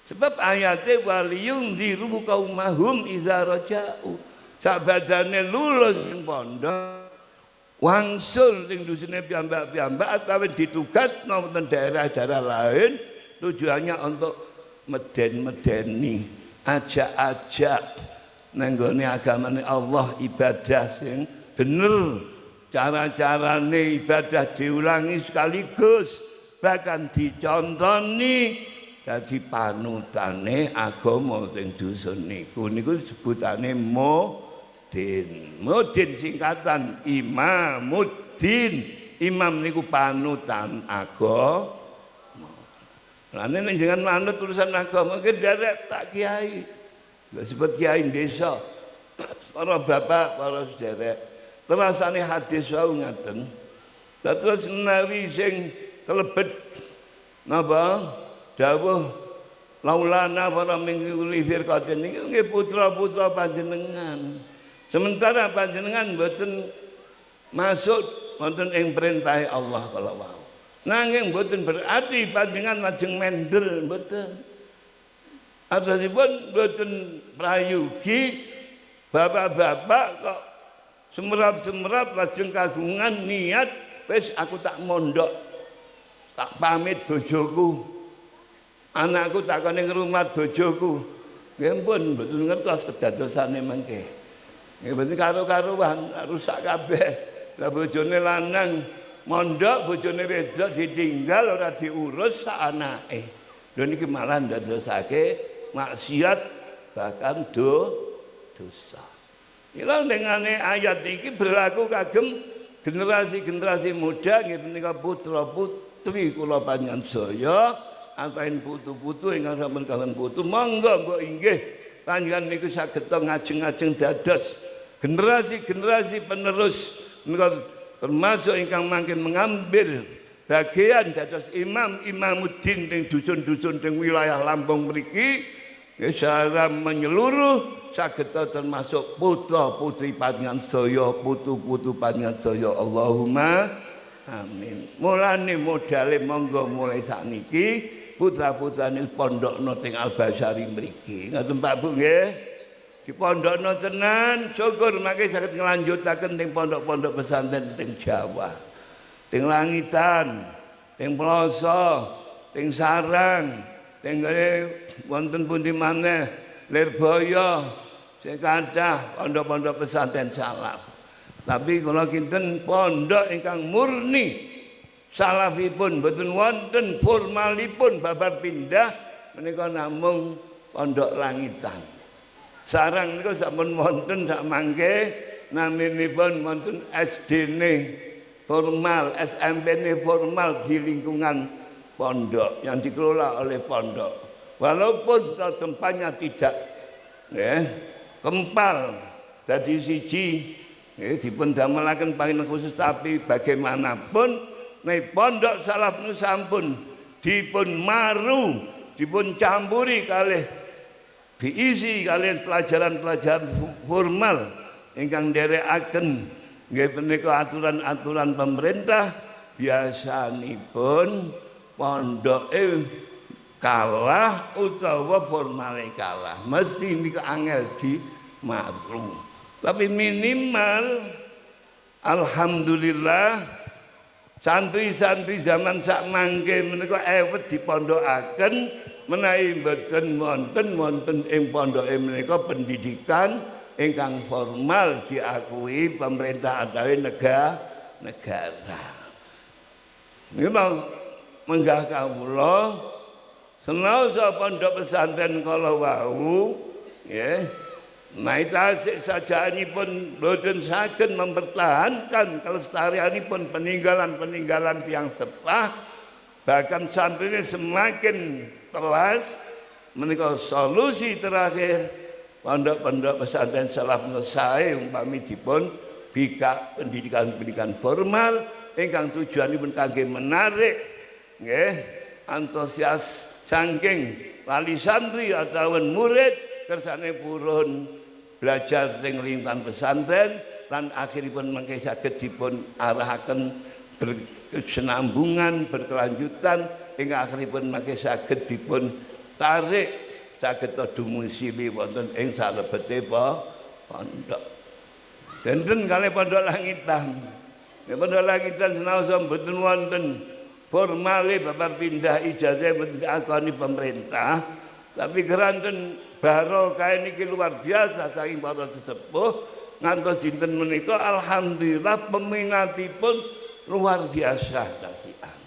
Sebab ayatnya waliyundziru qaumahum idza raja'u. Sak badane lulus ning pondok wangsul sing dusine piyambak-piyambak atau ditugasno wonten daerah-daerah lain tujuannya untuk meden-medeni, ajak-ajak nang nggone agamane Allah ibadah sing bener. Cara-carane ibadah diulangi sekaligus bahkan dicontoni dadi panutane agama sing dusun niku sebutane mudin. Mudin singkatan Imamuddin. Imam niku panutan agama. Lah nek jenengan manut urusan agama ki derek tak kiai. Lha sebut kiai desa. Para bapak, para sederek. Terasane hadis wau ngaten. Terus menawi sing kelebet napa dawuh laulana para minggu firqatin niki nggih putra-putra panjenengan. Sementara panjenengan mboten masuk wonten ing perintah Allah kala wau. Nanging mboten berarti panjenengan lajeng mendel mboten. Asalipun mboten prayogi bapak-bapak kok semerap-semerap lajeng kagungan niat wis aku tak mondok. Tak pamit bojoku. Anakku tak kene ngrumat bojoku. Nggih pun mboten ngertos kedadosane mengke. Nggih mboten karo-karuan rusak kabeh. Lah bojone lanang mondok, bojone wedok ditinggal ora diurus sak anake. Lho niki malah ndadosake maksiat bahkan dosa. Ila dengane ayat iki berlaku kagem generasi-generasi muda nggih menika putra-putri kula panjenengan saya. Antahin putu-putu ingkang sampun kawan putu monggo mbok inggih panjenengan niku saged ngajeng-ajeng dados generasi-generasi penerus menika termasuk ingkang mangkin mengambil bagian dados Imamuddin ing dusun-dusun ing wilayah Lampung mriki secara menyeluruh saged termasuk putra-putri panjenengan saya, putu-putu panjenengan saya. Allahumma amin. Mulane modale monggo mulai sakniki putra-putrane pondokno teng Al-Basyari mriki. Ngoten Pak Bu nggih. Dipondokno tenan, syukur mangke saged nglanjutaken teng pondok-pondok pesantren teng Jawa. Teng Langitan, teng Ploso, teng Sarang, teng wonten pundi maneh Lirboyo, sing kathah pondok-pondok pesantren salaf. Tapi kula kinten pondok ingkang murni salafipun mboten wonten formalipun babar pindah menika namung pondok Langitan. Sarang niku sampun wonten sak mangke naminipun wonten SD-ne formal, SMP-ne formal di lingkungan pondok yang dikelola oleh pondok. Walaupun tempatnya tidak kempal dadi siji dipun damelaken panggen khusus, tapi bagaimanapun nek pondok salaf nu sampun dipun maru, dipun campuri kalih diisi kalian pelajaran-pelajaran formal ingkang nderekaken nggih menika aturan-aturan pemerintah, biasanipun pondoke kalah utawa formale kalah, mesti niku angel di maru. Tapi minimal alhamdulillah santri-santri zaman sak mangke menika ewet dipondokaken menawi mboten wonten ing pondoke menika pendidikan ingkang formal diakui pemerintah utawi negara. Memang menggah kawula senaosa pondok pesantren kala wau nggih naik tasik sajaanipun boten saged mempertahankan kelestarianipun peninggalan-peninggalan tiyang sepah, bahkan santri ini semakin telas. Menika solusi terakhir pondok-pondok pesantren salaf saya umpami dipun bika pendidikan formal ingkang tujuanipun kangge menarik nggih antusias saking wali santri atau murid kersane purun belajar ing lingkungan pesantren lan akhiripun mengke saged dipun arahaken berkesinambungan berkelanjutan hingga akhiripun mengke saged dipun tarik saged dumusili wonten ing salebete pondok. Denten kalih pondok langitan. Pondok langitan senaosa mboten wonten formale babar pindah ijazah mboten diakoni pemerintah, tapi keranten barokah niki luar biasa saking para sesepuh ngantos dinten menika alhamdulillah peminatipun luar biasa tasian.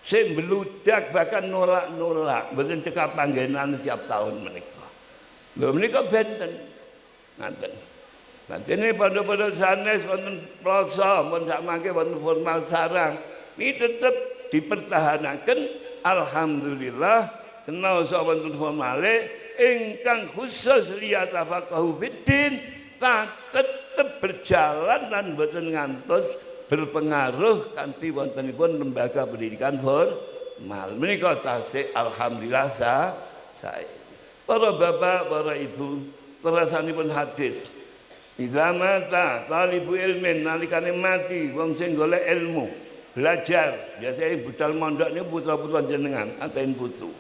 Sing beludak bahkan nolak-nolak, mboten cekap panggenan setiap tahun menika. Lho menika benten. Ngaten. Lah dene pondok-pondok sanes wonten prosa, mun sak mangke wonten formal sarang, iki tetep dipertahanaken alhamdulillah senaosa wonten formale ingkang khusus liyatafaqahu fiddin tetep berjalan lan mboten ngantos berpengaruh kanthi wontenipun lembaga pendidikan formal. Menika tasih alhamdulillah saya. Para bapak, para ibu, terasanipun hadis. Idza mata talibu ilmin nalikane mati wong sing golek ilmu, belajar. Biasanya budal mondok niku putra-putra jenengan, aten putu.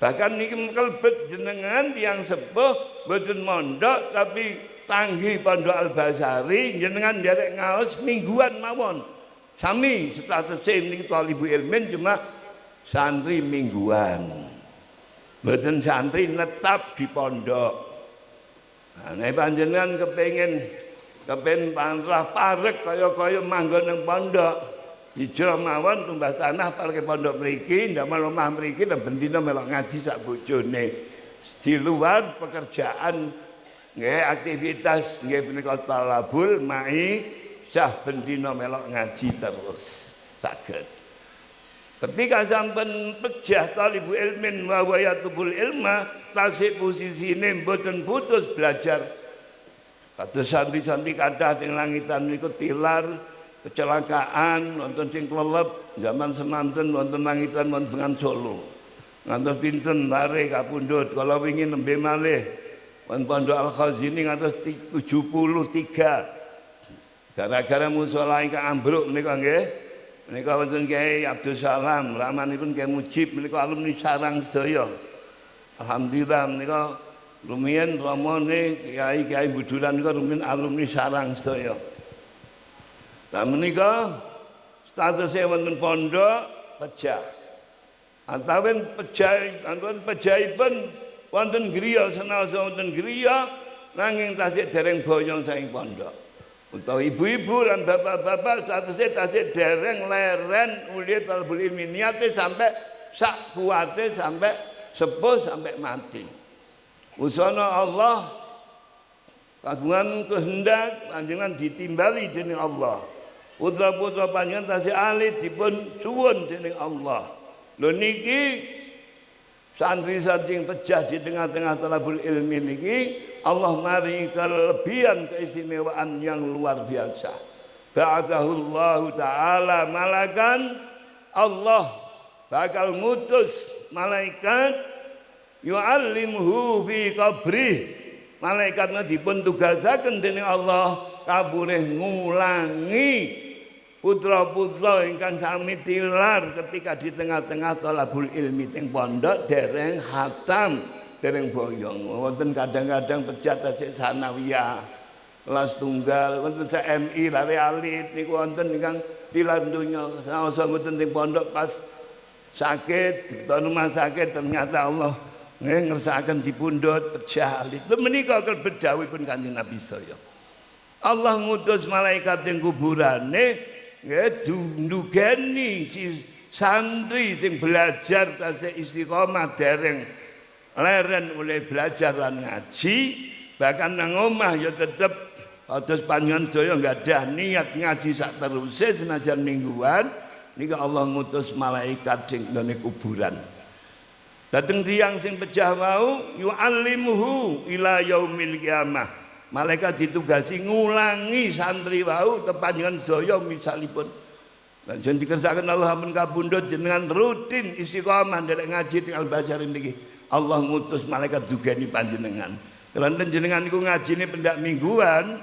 Bahkan niki kelebet jenengan yang sepuh mboten mondok tapi tanggi Pondok Al-Basari jenengan nderek ngaos mingguan mawon. Sami status niki talibu ilmin cuma santri mingguan. Mboten santri netap di pondok. Nah, nek panjenengan kepengin panrah parek kaya-kaya manggon nang pondok, hijrah mawon tumbas tanah parke pondok mriki, ndamel omah mriki lan bendina melok ngaji sak bojone. Di luar pekerjaan nggih aktivitas nggih punika talabul mai sah bendina melok ngaji terus saged. Ketika sampun pejah talibu ilmin wa yatubul ilma tasih posisine mboten putus belajar. Kados santri-santri kathah teng langitan niku tilar kecelakaan wonten sing klelep zaman semanten wonten langitan wonten Bengan Solo. Ngantos pinten lare kapundhut kala wingi nembe malih wonten Pondok Al-Khazini ngantos 73. Gara-gara musala ingkang ambruk menika nggih. Menika wonten Kyai Abdul Salam, ramanipun Kyai Mujib menika alumni sarang sedaya. Alhamdulillah menika rumiyin ramane Kyai Buduran menika rumiyin alumni sarang sedaya. Lah menika statusé wonten pondok pejah. Antawin pejahipun wonten griya senaosa wonten griya nanging tasih dereng boyong saking pondok. Utawa ibu-ibu dan bapak-bapak statusnya tasih dereng leren uliat talabul ilmi niate sampai sak kuate sampai sepuh sampai mati. Usana Allah kagungan kehendak panjenengan ditimbali dening Allah. Putra-putra panjenengan tasih alit dipun suwun dening Allah. Lho niki santri-santri yang pejah di tengah-tengah talabul ilmi niki Allah maringi kelebihan keistimewaan yang luar biasa. Ba'athahullahu ta'ala malakan, Allah bakal ngutus malaikat yu'allimuhu fi qabrih. Malaikatnya dipun tugasaken dening Allah kabureh ngulangi putra-putra ingkang sami tilar ketika di tengah-tengah talabul ilmi teng pondok dereng hatam dereng boyong. Wonten kadang-kadang pejah tasih sanawiyah kelas tunggal wonten MI lare alit niku wonten ingkang tilar donya saosa wonten teng pondok pas sakit di rumah sakit ternyata Allah ngersakaken dipundhut pejah alit. Lha menika kalebet dawuhipun Kanjeng Nabi saya. Allah ngutus malaikat ing kuburane nggih ndugeni si santri sing belajar tasih istiqomah dereng leren oleh belajar lan ngaji, bahkan nang omah ya tetep kados panjenengan saya enggak ada niat ngaji sak teruse senajan mingguan niki Allah ngutus malaikat sing nggone kuburan. Dateng tiyang sing pejah wau yu'allimuhu ila yaumil qiyamah. Malaikat ditugasi ngulangi santri wau tepanjenengan daya misalipun. Lan jen dikersakaken Allah ampun kabundut jenengan rutin istiqomah nderek ngaji teng Al-Basarin niki. Allah ngutus malaikat dugeni panjenengan. Kelanten jenengan niku ngajine pendak mingguan,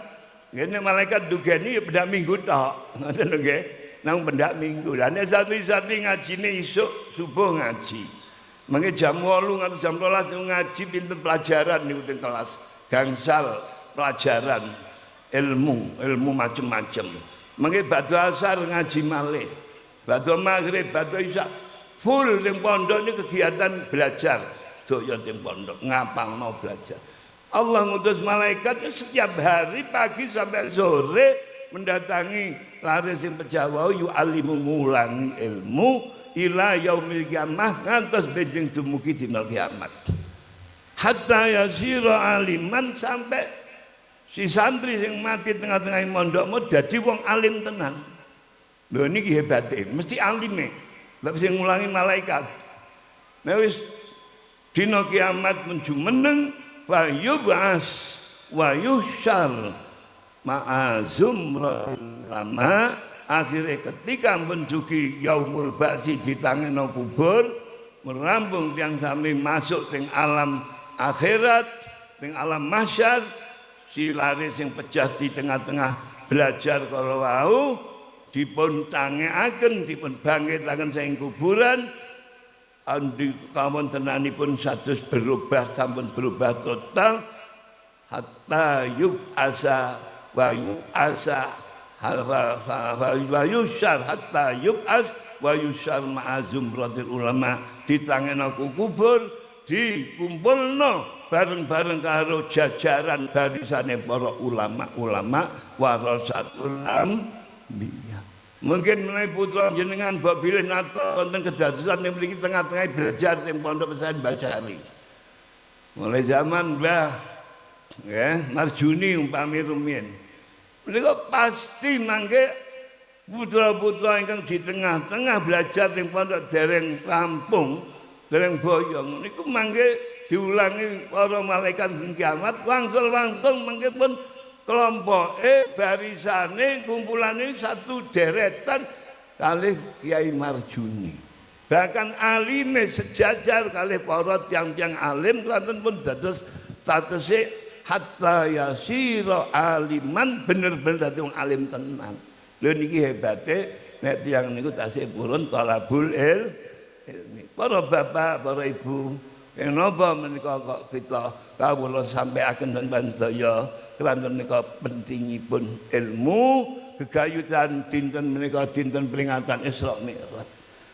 ngene malaikat dugeni ya pendak minggu tok. Ngoten nggih. Nang pendak minggu. Lah nek santri-santri ngajine isuk subuh ngaji. Mangke jam 8 atau jam 12 ngaji pinten pelajaran niku teng kelas. Gangsal pelajaran ilmu macam-macam. Mangke badhe asar ngaji malih. Badhe maghrib, badhe isya full teng pondok ini kegiatan belajar. Daya teng pondok ngapalno belajar. Allah ngutus malaikat setiap hari pagi sampai sore mendatangi laris sing pejawa yu'allimu ngulangi ilmu ila yaumil qiyamah ngantos benjing dumugi dina kiamat. Hatta yasira aliman sampai si santri sing mati tengah-tengah mondokmu dadi wong alim tenan. Lho niki hebate, mesti alime. Lha sing ngulangi malaikat. Nek wis dina kiamat menuju meneng fa yub'as wa yusyar ma'azum lama. Akhirnya ketika menjuki yaumul ba'si ditangeno kubur merambung tiang sami masuk teng alam akhirat teng alam mahsyar si laris yang pecah di tengah-tengah belajar kalau wau dipun tangeaken dipun bangkitaken saking kuburan andi kawon tenanipun satus berubah sampun berubah total hatta yub asa wa yub asa wa yusyar hatta yub'as wa yusyar ma'azum radil ulama ditangena kubur dikumpulno bareng-bareng karo jajaran barisane para ulama-ulama warasatul anbiya. Mungkin menawi putra jenengan mbok bilih nata wonten kedadosan ing mriki tengah-tengah belajar teng Pondok Pesantren Basari. Mulai zaman Mbah Marjuni umpami rumiyin. Menika pasti mangke putra-putra ingkang di tengah-tengah belajar ing pondok dereng rampung, dereng boyong niku mangke diulangi para malaikat ing kiamat wangsul-wangsul mangke pun kelompoke barisane kumpulane satu deretan kalih Kiai Marjuni. Bahkan alime sejajar kalih para tiyang-tiyang alim klanten pun dados statuse hatta yasira aliman bener-bener dadi wong alim tenan. Lho niki hebate nek tiyang niku tasih purun talabul ilmi. Para bapak, para ibu, kenapa menika kok kita kawula sampaiaken teng sedaya kelanten menika pentingipun ilmu gegayutan dinten menika dinten peringatan Isra Mi'raj.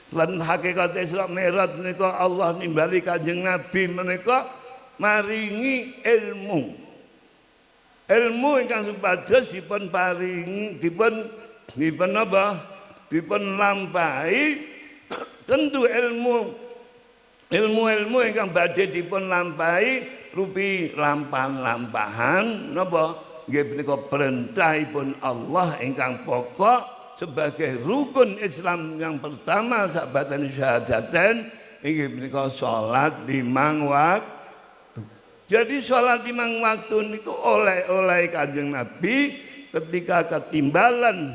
Lan hakikat Isra Mi'raj menika Allah nimbali Kanjeng Nabi menika maringi ilmu ingkang supados dipun paringi dipun apa dipun lampahi tentu ilmu ingkang badhe dipun lampahi rupi lampahan napa nggih menika perintahipun Allah ingkang pokok sebagai rukun Islam yang pertama sabatan syahadaten inggih menika salat 5 waktu. Jadi sholat 5 waktu niku oleh Kanjeng Nabi ketika ketimbalan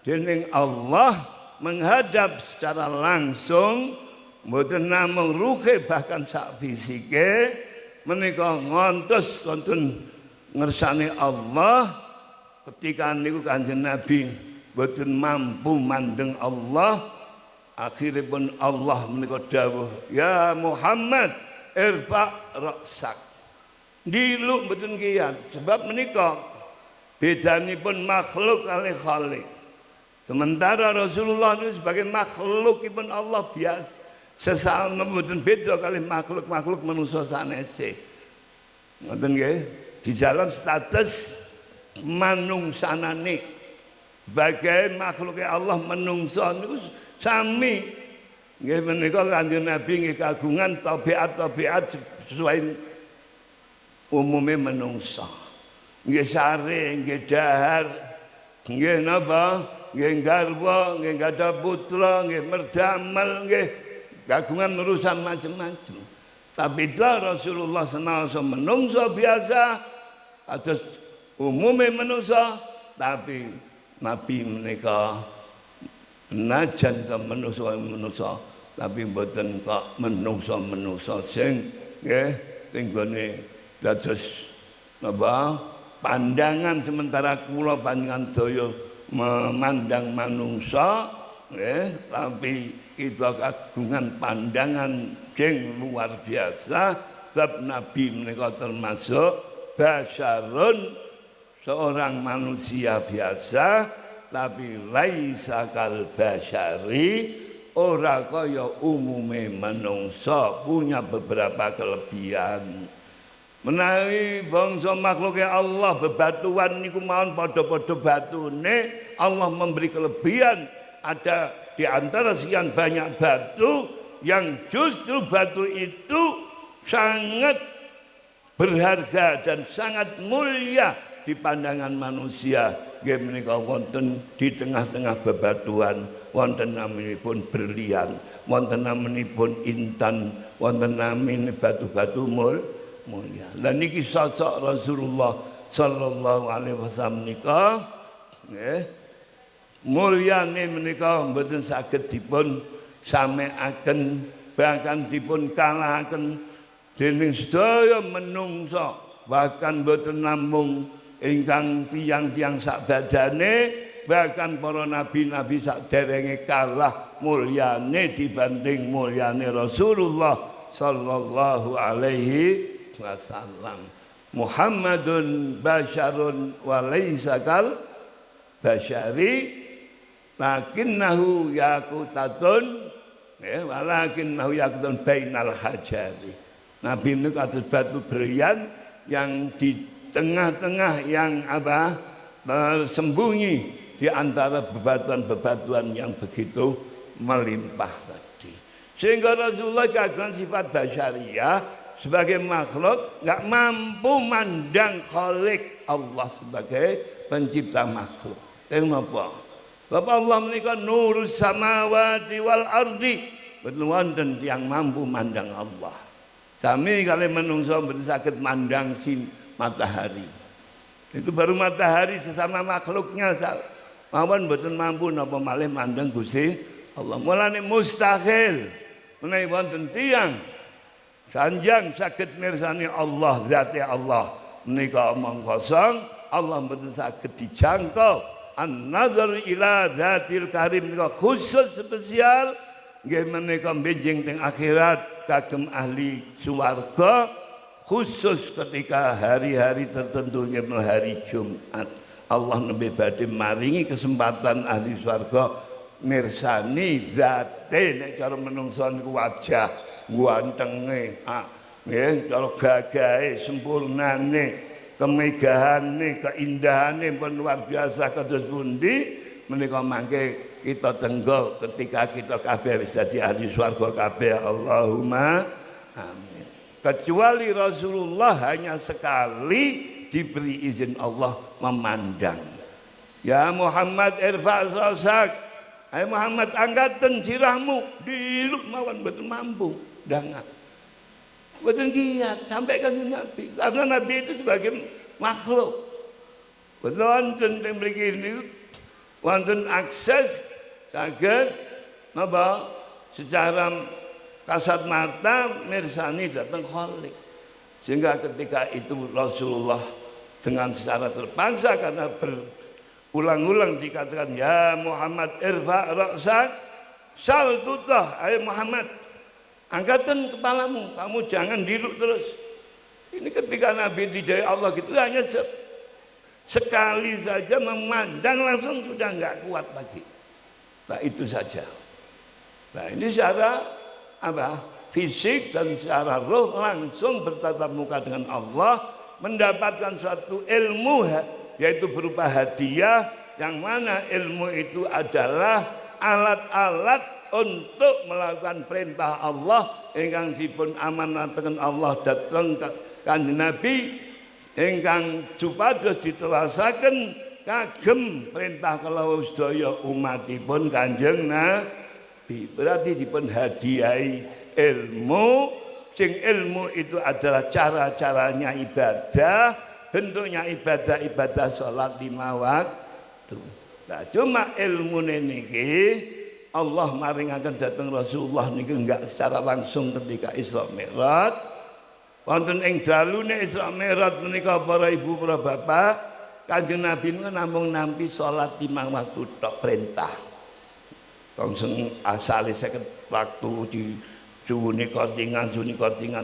dening Allah menghadap secara langsung mboten namung ruhe bahkan sak fisike menika ngontos wonten ngersane Allah ketika niku Kanjeng Nabi mboten mampu mandeng Allah akhiripun Allah menika dawuh ya Muhammad irfa ra'sak diluk mboten kiat sebab menika bedanipun makhluk kalih khalik. Sementara Rasulullah itu sebagai makhlukipun Allah biasa sesama mboten beda kalih makhluk manusa sanese. Ngoten nggih di dalam status manungsanane sebagai makhluknya Allah menungso niku sami nggih menika Kanjeng Nabi nggih kagungan tabiat sesuai umumnya menungsa nggih sare nggih dahar nggih napa nggih garwa, nggih gadah putra, nggih merdamel, nggih kagungan urusan macam-macam. Tapi Rasulullah SAW menungso biasa, atas umumnya menungso, tapi Nabi menika najan ta menungso, tapi mboten kok menungso sing nggih teng gone dados napa pandangan sementara kula panjenengan daya memandang manungsa nggih, tapi kita kagungan pandangan sing luar biasa. Sebab Nabi menika termasuk basyarun, seorang manusia biasa, tapi laisa kal basyari, ora kaya umume manungsa, punya beberapa kelebihan. Menawi bangsa makhluk Allah bebatuan niku mawon padha-padha batune, Allah memberi kelebihan. Ada di antara sekian banyak batu yang justru batu itu sangat berharga dan sangat mulia di pandangan manusia. Nggih menika wonten di tengah-tengah bebatuan wonten naminipun berlian, wonten naminipun intan, wonten namin batu-batu mulia. Lah niki sosok Rasulullah sallallahu alaihi wasallam nika nggih mulyane menika mboten saged dipun sameaken, bahkan dipun kalahaken dening sedaya menungsa, bahkan mboten namung ingkang tiyang-tiyang sak badane, bahkan para nabi-nabi sak derenge kalah mulyane dibanding mulyane Rasulullah sallallahu alaihi wasallam. Muhammadun basyarun wa laisa kal basyari lakinnahu yaqutatun walakinnahu yaqutun bainal hajari. Nabi ini kados batu berlian yang di tengah-tengah yang tersembunyi di antara bebatuan-bebatuan yang begitu melimpah tadi. Sehingga Rasulullah kagungan sifat basyariyah sebagai makhluk nggak mampu mandang Khalik Allah sebagai pencipta makhluk. Kenapa? Bapak Allah menika nurus samawati wal ardi, betul wonten yang mampu mandang Allah. Sami kali menungso mboten saged mandang sin matahari. Itu baru matahari sesama makhluknya mawon mboten mampu napa malih mandang Gusti Allah. Mulane mustahil menawi wonten tiyang sanjang saged mirsani Allah, zati Allah menika omong kosong, Allah mboten saged dijangkau. An-nazar ila zatil karim menika khusus spesial nggih menika benjing teng akhirat kagem ahli swarga, khusus ketika hari-hari tertentu nggih hari Jumat. Allah nembe badhe maringi kesempatan ahli swarga mirsani zate nek cara menungso niku wajah gantenge, nggih cara gagahe sempurnane, kemegahane, keindahane pun luar biasa kados pundi menika mangke kita tenggo ketika kita kabeh wis dadi ahli swarga kabeh. Allahumma amin. Kecuali Rasulullah hanya sekali diberi izin Allah memandang. Ya Muhammad irfa' rasak, hai Muhammad angkaten sirahmu, diluk mawon mboten mampu ndangak. Boten giat sampai kan Nabi, karena Nabi itu sebagai makhluk. Wonten teng mriki niku wonten akses saged napa secara kasat mata mirsani datang Khalik. Sehingga ketika itu Rasulullah dengan secara terpaksa karena berulang-ulang dikatakan ya Muhammad irfa' ra'sak sal tutah, hai Muhammad angkatkan kepalamu, kamu jangan diluk terus. Ini ketika Nabi didai Allah gitu hanya sekali saja memandang langsung sudah nggak kuat lagi. Nah itu saja. Nah ini secara fisik dan secara roh langsung bertatap muka dengan Allah, mendapatkan satu ilmu yaitu berupa hadiah, yang mana ilmu itu adalah alat-alat untuk melakukan perintah Allah ingkang dipun amanataken Allah dhateng Kanjeng Nabi ingkang supados ditelasaken kagem perintah kalau sedaya umatipun Kanjeng Nabi. Berarti dipun hadiahi ilmu, sing ilmu itu adalah cara-caranya ibadah, bentuknya ibadah salat 5 waktu. Nah, cuma ilmu niki Allah maringaken dhateng Rasulullah niki enggak secara langsung ketika Isra Mi'raj. Wonten ing dalune Isra Mi'raj menika para ibu para bapak, Kanjeng Nabi namung nampi salat 5 waktu tok perintah. Langsung asale 50 waktu di suwuni kortingan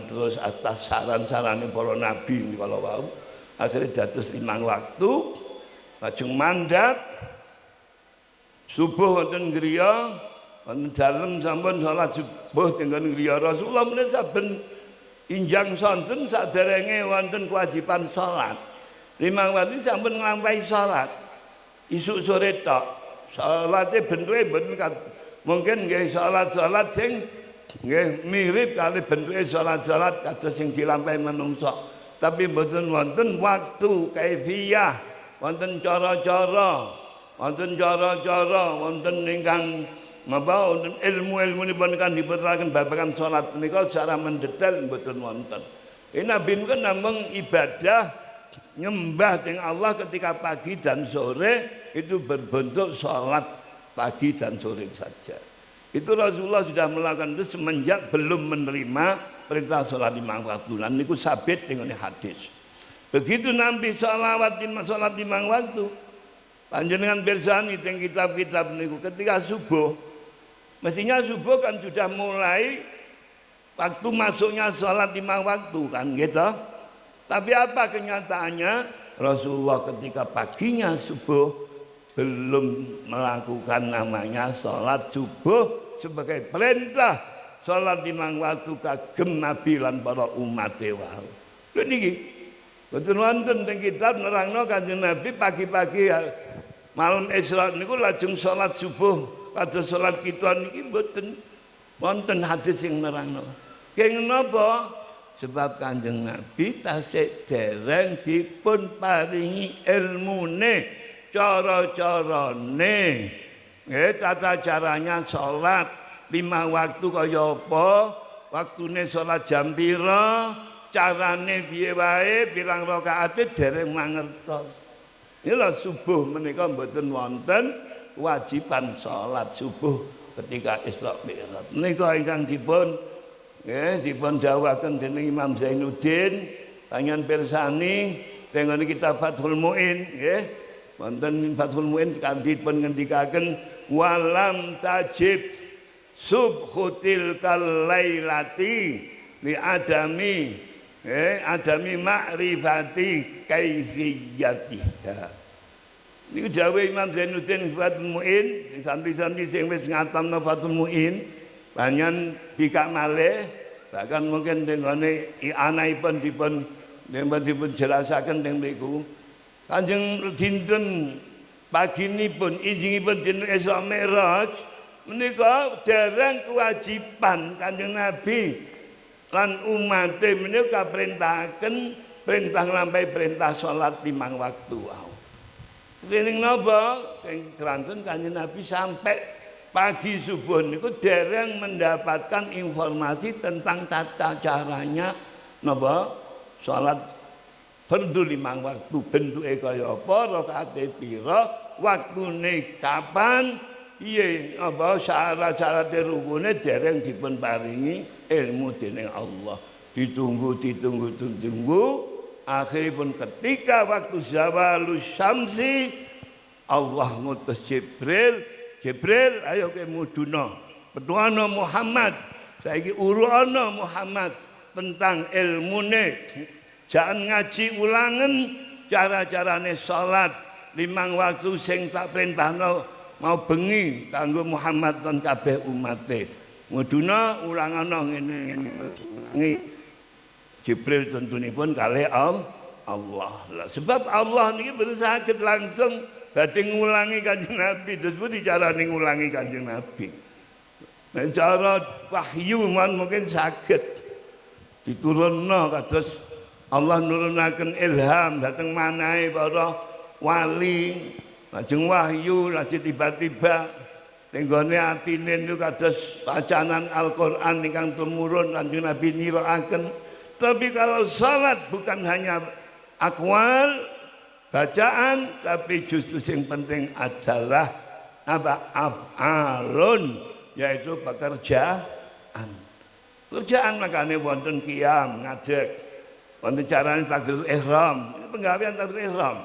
terus atas saran-sarane para nabi kalau wau akhirnya dados 5 waktu. Lajeng mandat subuh wonten griya, wonten dalem sampun salat subuh tenggon griya Rasulullah menika saben injang sonten saderenge wonten kewajiban salat. 5 waktu sampun nglampahi salat. Isuk sore tok. Salate bentuke mboten mungkin nggih salat-salat sing nggih mirip kali bentuke salat-salat kados sing dilampahi manungsa. Tapi mboten wonten waktu kaifiyah, wonten cara-cara. Wonten cara-cara, wonten ingkang napa wonten ilmu-ilmunipun kan diputeraken babagan salat menika secara mendetail mboten wonten. Nabi kan namung ibadah nyembah dengan Allah ketika pagi dan sore itu berbentuk salat pagi dan sore saja. Itu Rasulullah sudah melakukan itu semenjak belum menerima perintah salat 5 waktu. Lan niku sabit dengan hadis. Begitu nampi salat 5 waktu. Panjenengan bersani teng kitab-kitab niku ketika subuh, mestinya subuh kan sudah mulai waktu masuknya sholat 5 waktu kan gitu. Tapi apa kenyataannya? Rasulullah ketika paginya subuh belum melakukan namanya sholat subuh sebagai perintah sholat 5 waktu kagem Nabi lan para umat wau. Lha niki betul wonten teng kitab nerangno Kanjeng Nabi pagi-pagi malam Isra niku lajeng salat subuh kados salat kita niki mboten wonten hadis sing nerangno. Kenging napa? Sebab Kanjeng Nabi tasih dereng dipun paringi ilmune, cara-carane. Nggih tata caranya salat 5 waktu kaya apa? Waktune salat jam pira? Carane piye wae, pirang rakaate dereng mangertos. Inilah subuh menika mboten wonten kewajiban salat subuh ketika Isra Mi'raj. Menika ingkang dipun dawuhaken dening Imam Zainuddin panjenengan pirsani teng kitab Fathul Muin nggih. Wonten Fathul Muin kanthi dipun ngendikaken walam tajib subhutil kalailati li adami adami ma'rifati kaifiyatiha. Niku dawuh Imam Zainuddin Fathul Muin, santri-santri sing wis ngatamna Fathul Muin, panjenengan bikak malih, bahkan mungkin dengane anaipun dipun jelasaken teng mriku. Kanjeng dinten paginipun injingipun dinten Isra Mi'raj menika dereng kewajiban Kanjeng Nabi lan umate menika perintahaken perintah nglampahi perintah salat 5 waktu wau. Kenging napa? Keng keranten Kanjeng Nabi sampai pagi subuh niku dereng mendapatkan informasi tentang tata caranya napa salat fardu 5 waktu, bentuke kaya apa, rakaate pira, waktune kapan, piye napa syarat-syarat rukune dereng dipun paringi ilmu dening Allah. Ditunggu akhiripun ketika waktu zawalus syamsi Allah ngutus Jibril ayo ke muduna petuana Muhammad saiki uruana Muhammad tentang ilmune jangan ngaji ulangan cara-carane salat 5 waktu sing tak perintahno mau bengi kanggo Muhammad lan kabeh umate. Muduna ulangana ngene. Jibril tentunipun kalih Allah. Sebab Allah niki mboten saged langsung badhe ngulangi Kanjeng Nabi, disebut dicarani ngulangi Kanjeng Nabi. Nek cara wahyu mungkin saged diturunno kados Allah nurunaken ilham dhateng manahe para wali, lajeng wahyu, lajeng tiba-tiba tenggone atine niku kados wacanan Al-Qur'an ingkang tumurun Kanjeng Nabi niraaken. Tapi kalau salat bukan hanya akwal, bacaan, tapi justru yang penting adalah apa? Af'alun, yaitu pekerjaan. Pekerjaan makanya wonten qiyam ngadeg, wonten carane takbiratul ihram, ini penggawean takbiratul ihram.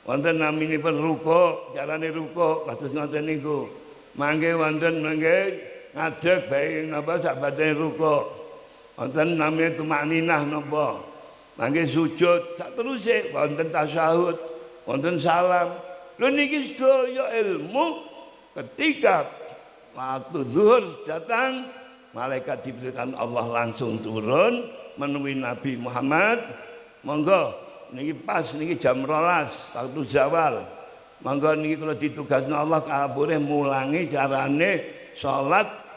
Wonten naminipun ruku', carane ruku' kados ngoten niku. Mangke wonten mangke ngadeg bae napa sak badhe ruku'. Wonten namine tumakninah napa. Mangke sujud sak teruse wonten tasyahud, wonten salam. Lho niki sedaya ilmu ketika waktu zuhur datang malaikat diberikan Allah langsung turun menemui Nabi Muhammad. Monggo niki pas niki jam 12 waktu zawal. Monggo niki kalau ditugasno Allah kabure mulangi carane salat.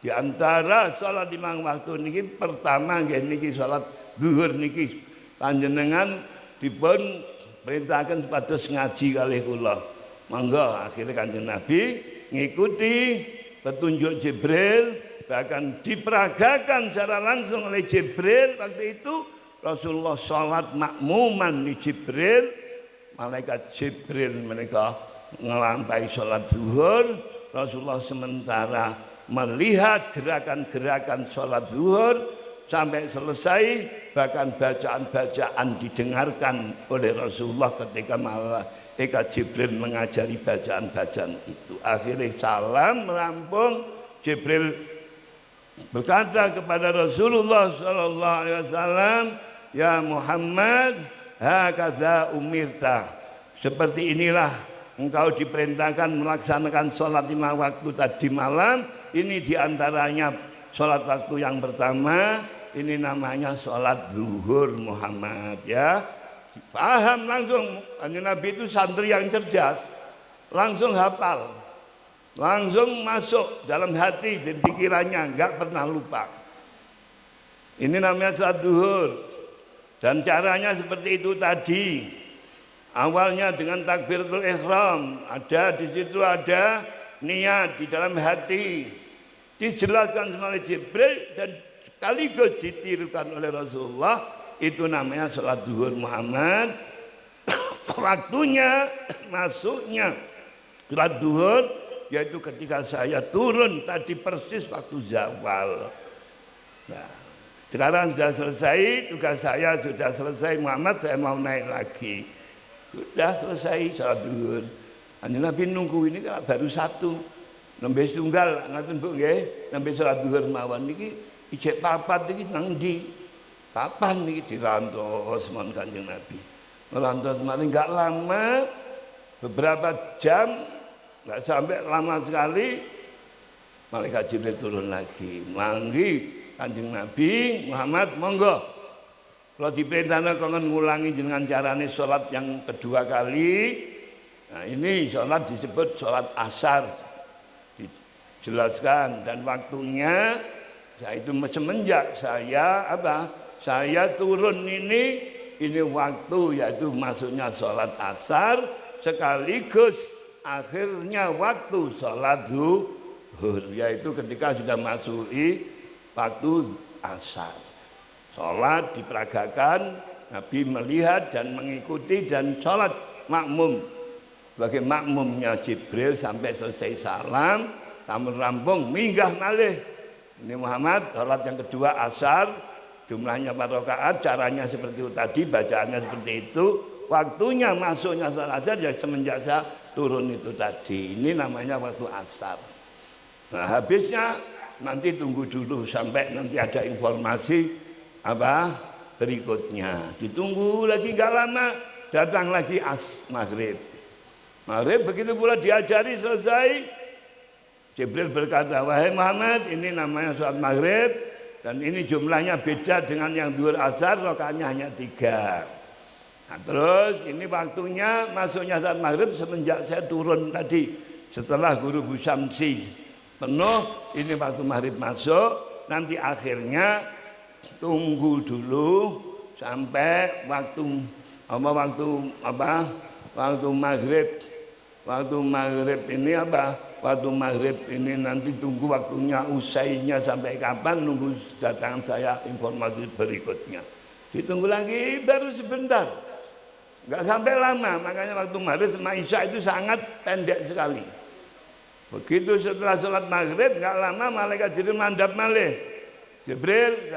Di antara salat 5 waktu niki pertama nggih niki salat zuhur niki panjenengan dipun perintahkan supados ngaji kalih kula. Monggo akhirnya Kanjeng Nabi ngikuti petunjuk Jibril, bahkan diperagakan secara langsung oleh Jibril. Waktu itu Rasulullah salat makmuman di Jibril, malaikat Jibril mereka ngelantai salat zuhur. Rasulullah sementara melihat gerakan-gerakan sholat zuhur sampai selesai, bahkan bacaan-bacaan didengarkan oleh Rasulullah ketika malaikat Jibril mengajari bacaan-bacaan itu. Akhirnya salam merampung, Jibril berkata kepada Rasulullah sallallahu alaihi wasallam, "Ya Muhammad, hakadza umirta." Seperti inilah engkau diperintahkan melaksanakan sholat 5 waktu tadi malam. Ini diantaranya sholat waktu yang pertama, ini namanya sholat zuhur Muhammad ya. Paham langsung, Nabi itu santri yang cerdas, langsung hafal, langsung masuk dalam hati dan pikirannya, nggak pernah lupa. Ini namanya sholat zuhur. Dan caranya seperti itu tadi. Awalnya dengan takbiratul ihram, ada di situ ada niat di dalam hati. Dijelaskan oleh Jibril dan sekaligus ditirukan oleh Rasulullah. Itu namanya sholat zuhur Muhammad. Waktunya masuknya sholat zuhur yaitu ketika saya turun tadi persis waktu zawal. Nah, sekarang sudah selesai, tugas saya sudah selesai Muhammad, saya mau naik lagi. Sudah selesai sholat zuhur. Nabi nunggu ini kan baru satu. Nembe tunggal ngaten Bu nggih, nembe salat zuhur mawon niki ijek papat iki nang ndi? Kapan niki dirantos mon Kanjeng Nabi. Merantos maling enggak lama, beberapa jam, enggak sampai lama sekali malaikat Jibril turun lagi. Manggi Kanjeng Nabi Muhammad monggo. Kalau diperintahkan kongen ngulangi dengan carane salat yang kedua kali. Nah, ini salat disebut salat asar. Jelaskan dan waktunya yaitu semenjak saya turun ini waktu yaitu masuknya sholat asar sekaligus akhirnya waktu sholat zuhur yaitu ketika sudah masuki waktu asar. Sholat diperagakan, Nabi melihat dan mengikuti dan sholat makmum sebagai makmumnya Jibril sampai selesai salam. Tamun rampung minggah malih. Ini Muhammad salat yang kedua asar, jumlahnya 4 rakaat, caranya seperti itu tadi, bacaannya seperti itu. Waktunya masuknya salat asar ya semenjak saya turun itu tadi. Ini namanya waktu asar. Nah, habisnya nanti tunggu dulu sampai nanti ada informasi berikutnya. Ditunggu lagi enggak lama, datang lagi maghrib. Maghrib begitu pula diajari selesai. Jibril berkata, "Wahai Muhammad, ini namanya sholat maghrib dan ini jumlahnya beda dengan yang zuhur asar, rakaatnya hanya 3. Nah, terus ini waktunya masuknya sholat maghrib semenjak saya turun tadi setelah guru Bu Syamsi penuh. Ini waktu maghrib masuk, nanti akhirnya tunggu dulu sampai waktu waktu maghrib. Waktu maghrib ini apa? Waktu maghrib ini nanti tunggu waktunya usainya sampai kapan, nunggu datangan saya informasi berikutnya. Ditunggu lagi baru sebentar, nggak sampai lama. Makanya waktu maghrib sama isya itu sangat pendek sekali. Begitu setelah sholat maghrib nggak lama malaikat Jibril mandap malih. Jibril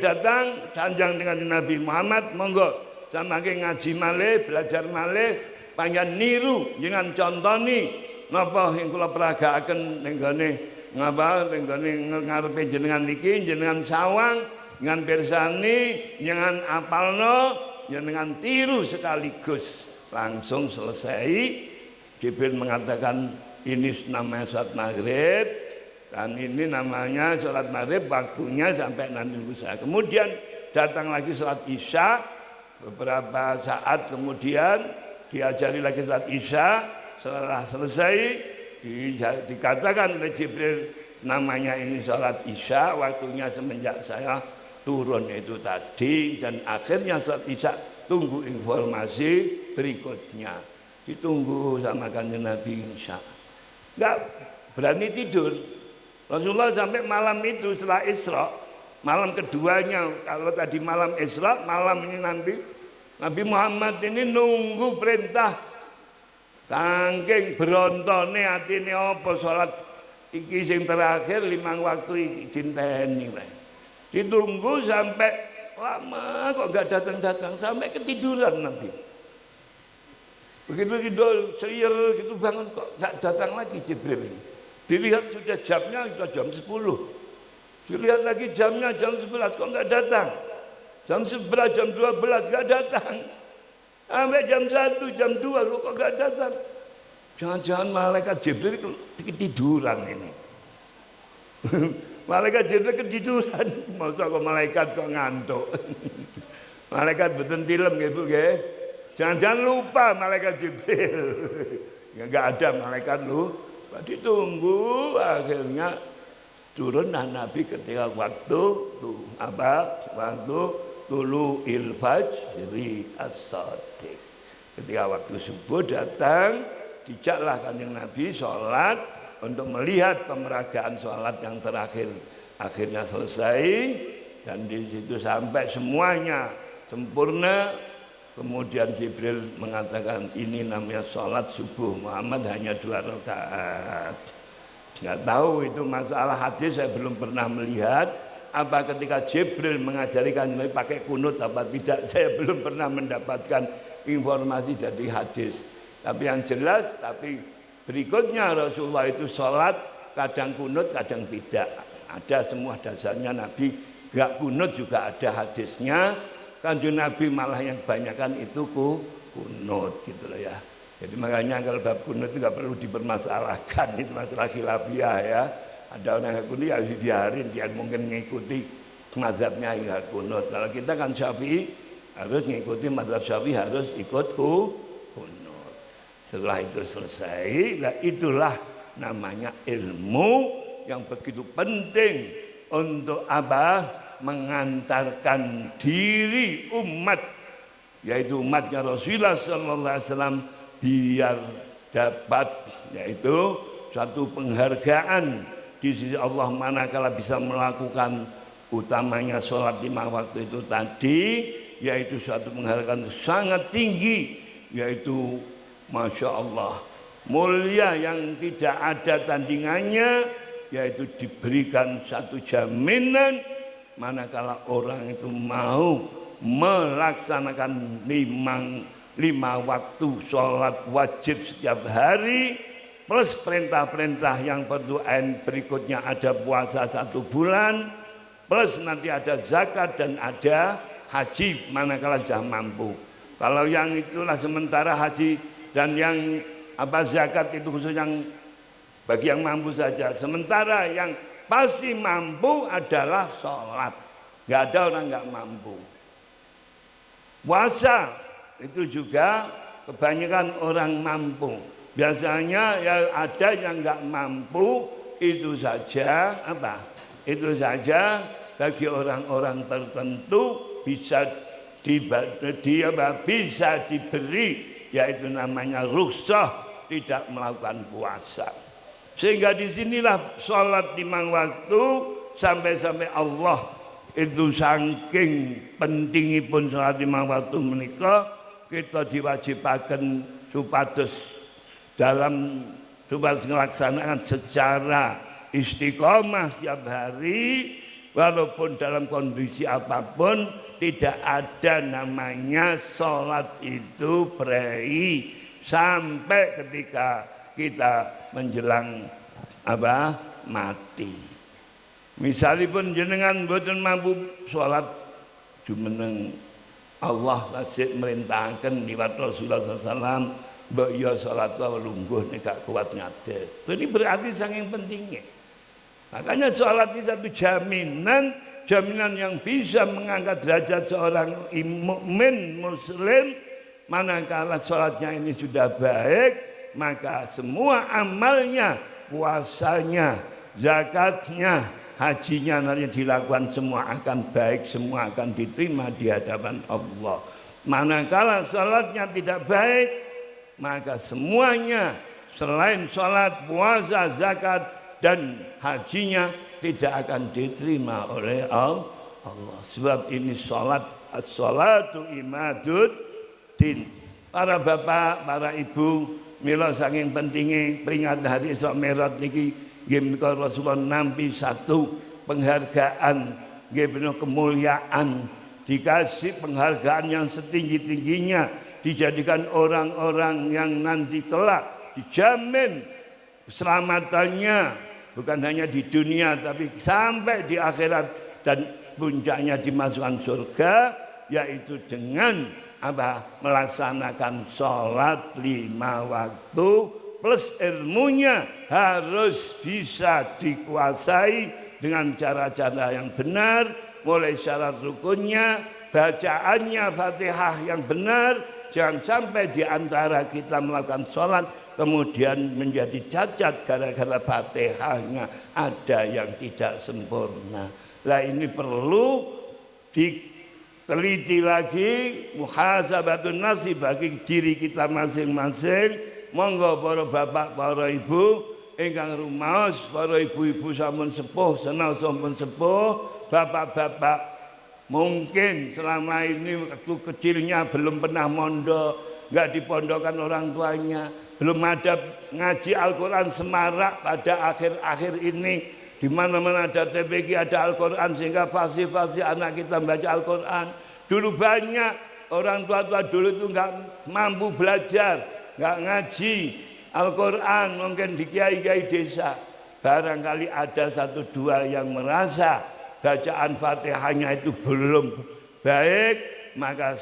datang sanjang dengan Nabi Muhammad, monggo samangke ngaji malih, belajar malih, panjenengan niru dengan contoni napa yang kula peragakaken ning gone ngapa ning gone ngarepe jenengan niki, jenengan sawang, dengan pirsani, dengan apalno, dengan tiru sekaligus. Langsung selesai. Jibril mengatakan ini namanya sholat maghrib dan ini namanya sholat maghrib waktunya sampai nanti lusa. Kemudian datang lagi sholat isya, beberapa saat kemudian diajari lagi sholat isya. Setelah selesai dikatakan oleh Jibril namanya ini sholat isya, waktunya semenjak saya turun itu tadi, dan akhirnya sholat isya tunggu informasi berikutnya. Ditunggu sama kanjeng Nabi Isya. Enggak berani tidur. Rasulullah sampai malam itu setelah Isra, malam keduanya, kalau tadi malam Isra, malam ini nanti Nabi Muhammad ini nunggu perintah. Saking berontone atine apa salat iki sing terakhir 5 waktu iki dinteni wae. Ditunggu sampai lama kok enggak datang-datang, sampai ketiduran Nabi. Begitu tidur serier gitu bangun kok enggak datang lagi Jibril ini. Dilihat sudah jamnya sudah jam 10. Dilihat lagi jamnya jam 11 kok enggak datang. Jam 11, jam 12 enggak datang. Sampai jam 1, jam 2 lu kok gak datang. Jangan-jangan malaikat Jibril ketiduran ini. Malaikat Jibril ketiduran. Masa kok malaikat kok ngantuk. Malaikat betul tilem gitu ya. Jangan-jangan lupa malaikat Jibril. Ya gak ada malaikat lupa. Ditunggu akhirnya turunlah Nabi ketika waktu waktu tulu ilfajri as-sadiq. Ketika waktu subuh datang, dijaklah kanjeng Nabi sholat untuk melihat pemeragaan sholat yang terakhir. Akhirnya selesai dan di situ sampai semuanya sempurna. Kemudian Jibril mengatakan ini namanya sholat subuh Muhammad hanya 2 rakaat. Nggak tahu itu masalah hadis, saya belum pernah melihat. Apa ketika Jibril mengajari kanjeng Nabi pakai kunut apa tidak, saya belum pernah mendapatkan informasi dari hadis. Tapi yang jelas, tapi berikutnya Rasulullah itu sholat kadang kunut kadang tidak. Ada semua dasarnya Nabi, gak kunut juga ada hadisnya. Kanjeng Nabi malah yang kebanyakan itu kunut gitu loh ya. Jadi makanya kalau bab kunut itu gak perlu dipermasalahkan, itu masalah khilafiyah ya. Ada orang yang kunut ya biarin, dia mungkin mengikuti mazhabnya ya kunut. Kalau kita kan Syafi'i harus mengikuti mazhab Syafi'i, harus ikut kunut. Setelah itu selesai, nah itulah namanya ilmu yang begitu penting untuk apa? Mengantarkan diri umat, yaitu umatnya Rasulullah sallallahu alaihi wasallam, biar dapat yaitu satu penghargaan di sisi Allah manakala bisa melakukan utamanya sholat 5 waktu itu tadi, yaitu suatu penghargaan sangat tinggi, yaitu Masya Allah mulia yang tidak ada tandingannya, yaitu diberikan satu jaminan manakala orang itu mau melaksanakan 5 waktu sholat wajib setiap hari, plus perintah-perintah yang berdoain berikutnya, ada puasa 1 bulan, plus nanti ada zakat dan ada haji manakala sudah mampu. Kalau yang itulah sementara haji dan yang zakat itu khusus yang bagi yang mampu saja. Sementara yang pasti mampu adalah sholat. Gak ada orang gak mampu. Puasa itu juga kebanyakan orang mampu. Biasanya ya ada yang nggak mampu, itu saja itu saja bagi orang-orang tertentu bisa bisa diberi, yaitu namanya rukhsah tidak melakukan puasa. Sehingga disinilah sholat 5 waktu sampai Allah itu saking pentingipun sholat 5 waktu menika kita diwajibaken supados melaksanakan secara istiqomah setiap hari, walaupun dalam kondisi apapun tidak ada namanya sholat itu prei sampai ketika kita menjelang mati. Misalipun jenengan boten mampu sholat jumeneng Allah tasik merintahkan liwat Rasulullah SAW, mbok ya sholat lungguh nek gak kuat ngadeg. Ini berarti saking pentingnya. Makanya sholat itu satu jaminan yang bisa mengangkat derajat seorang mukmin muslim. Manakala sholatnya ini sudah baik, maka semua amalnya, puasanya, zakatnya, hajinya nanti dilakukan semua akan baik, semua akan diterima di hadapan Allah. Manakala salatnya tidak baik, maka semuanya selain salat, puasa, zakat dan hajinya tidak akan diterima oleh Allah. Sebab ini salat, as-salatu imaduddin. Para bapak, para ibu, mila saking pentingnya peringatan hari Isra Mi'raj niki nggih menika Rasulullah nampi satu penghargaan, nggih kemuliaan, dikasih penghargaan yang setinggi-tingginya, dijadikan orang-orang yang nanti kelak dijamin keselamatannya bukan hanya di dunia tapi sampai di akhirat, dan puncaknya dimasukkan surga, yaitu dengan melaksanakan sholat 5 waktu plus ilmunya harus bisa dikuasai dengan cara-cara yang benar, mulai syarat rukunnya, bacaannya Fatihah yang benar. Jangan sampai di antara kita melakukan sholat kemudian menjadi cacat gara-gara Fatihahnya ada yang tidak sempurna. Nah ini perlu diteliti lagi, muhasabatun nafsi bagi diri kita masing-masing. Monggo para bapak, para ibu ingkang rumaos, para ibu-ibu sampun sepuh, senau sampun sepuh, bapak-bapak mungkin selama ini waktu kecilnya belum pernah mondok, nggak dipondokkan orang tuanya, belum ada ngaji Al-Quran semarak pada akhir-akhir ini. Di mana-mana ada TPQ, ada Al-Quran, sehingga fasih-fasih anak kita membaca Al-Quran. Dulu banyak orang tua-tua dulu itu nggak mampu belajar, nggak ngaji Al-Quran, mungkin di kiai-kiai desa. Barangkali ada 1-2 yang merasa bacaan Fatihahnya itu belum baik, maka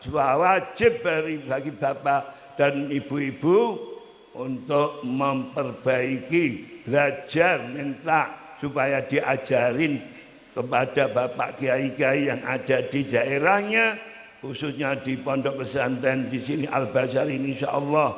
wajib bagi bapak dan ibu-ibu untuk memperbaiki, belajar, minta supaya diajarin kepada bapak kiai-kiai yang ada di daerahnya, khususnya di pondok pesantren di sini Al-Bazar ini, insyaallah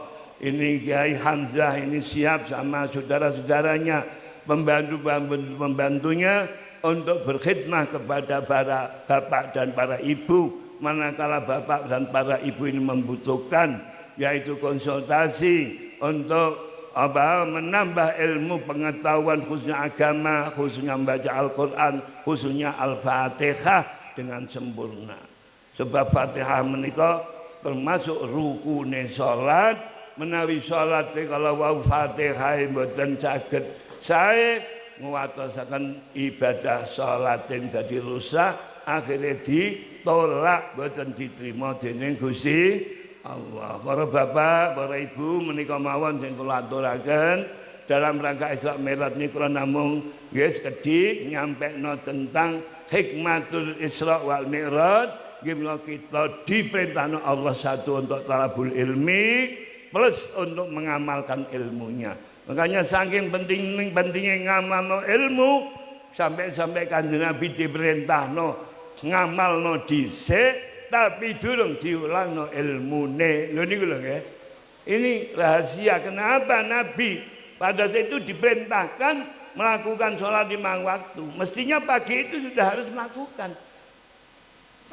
ini Kiai Hamzah ini siap sama saudara-saudaranya, pembantunya untuk berkhidmah kepada para bapak dan para ibu manakala bapak dan para ibu ini membutuhkan, yaitu konsultasi untuk menambah ilmu pengetahuan khususnya agama, khususnya membaca Al-Quran, khususnya Al-Fatihah dengan sempurna. Sebab Fatihah menika termasuk rukune salat, menawi salat kalau wau Fatihah mboten saged sae nguwatosaken ibadah salat yang dadi rusak, akhirnya ditolak mboten diterima dening Gusti Allah. Para bapak, para ibu menika mawon sing kula aturaken dalam rangka Isra Mi'raj niku namung nggih sekedhik nyampekno tentang hikmatul Isra wal Mi'raj. Gimana kita diperintahkan Allah satu untuk talabul ilmi plus untuk mengamalkan ilmunya. Makanya saking pentingnya ngamalno ilmu sampai Kanjeng Nabi diperintahno ngamalno dhisik tapi durung diulangno ilmune. Lho niku lho nggih. Ini rahasia kenapa Nabi pada saat itu diperintahkan melakukan sholat 5 waktu. Mestinya pagi itu sudah harus melakukan.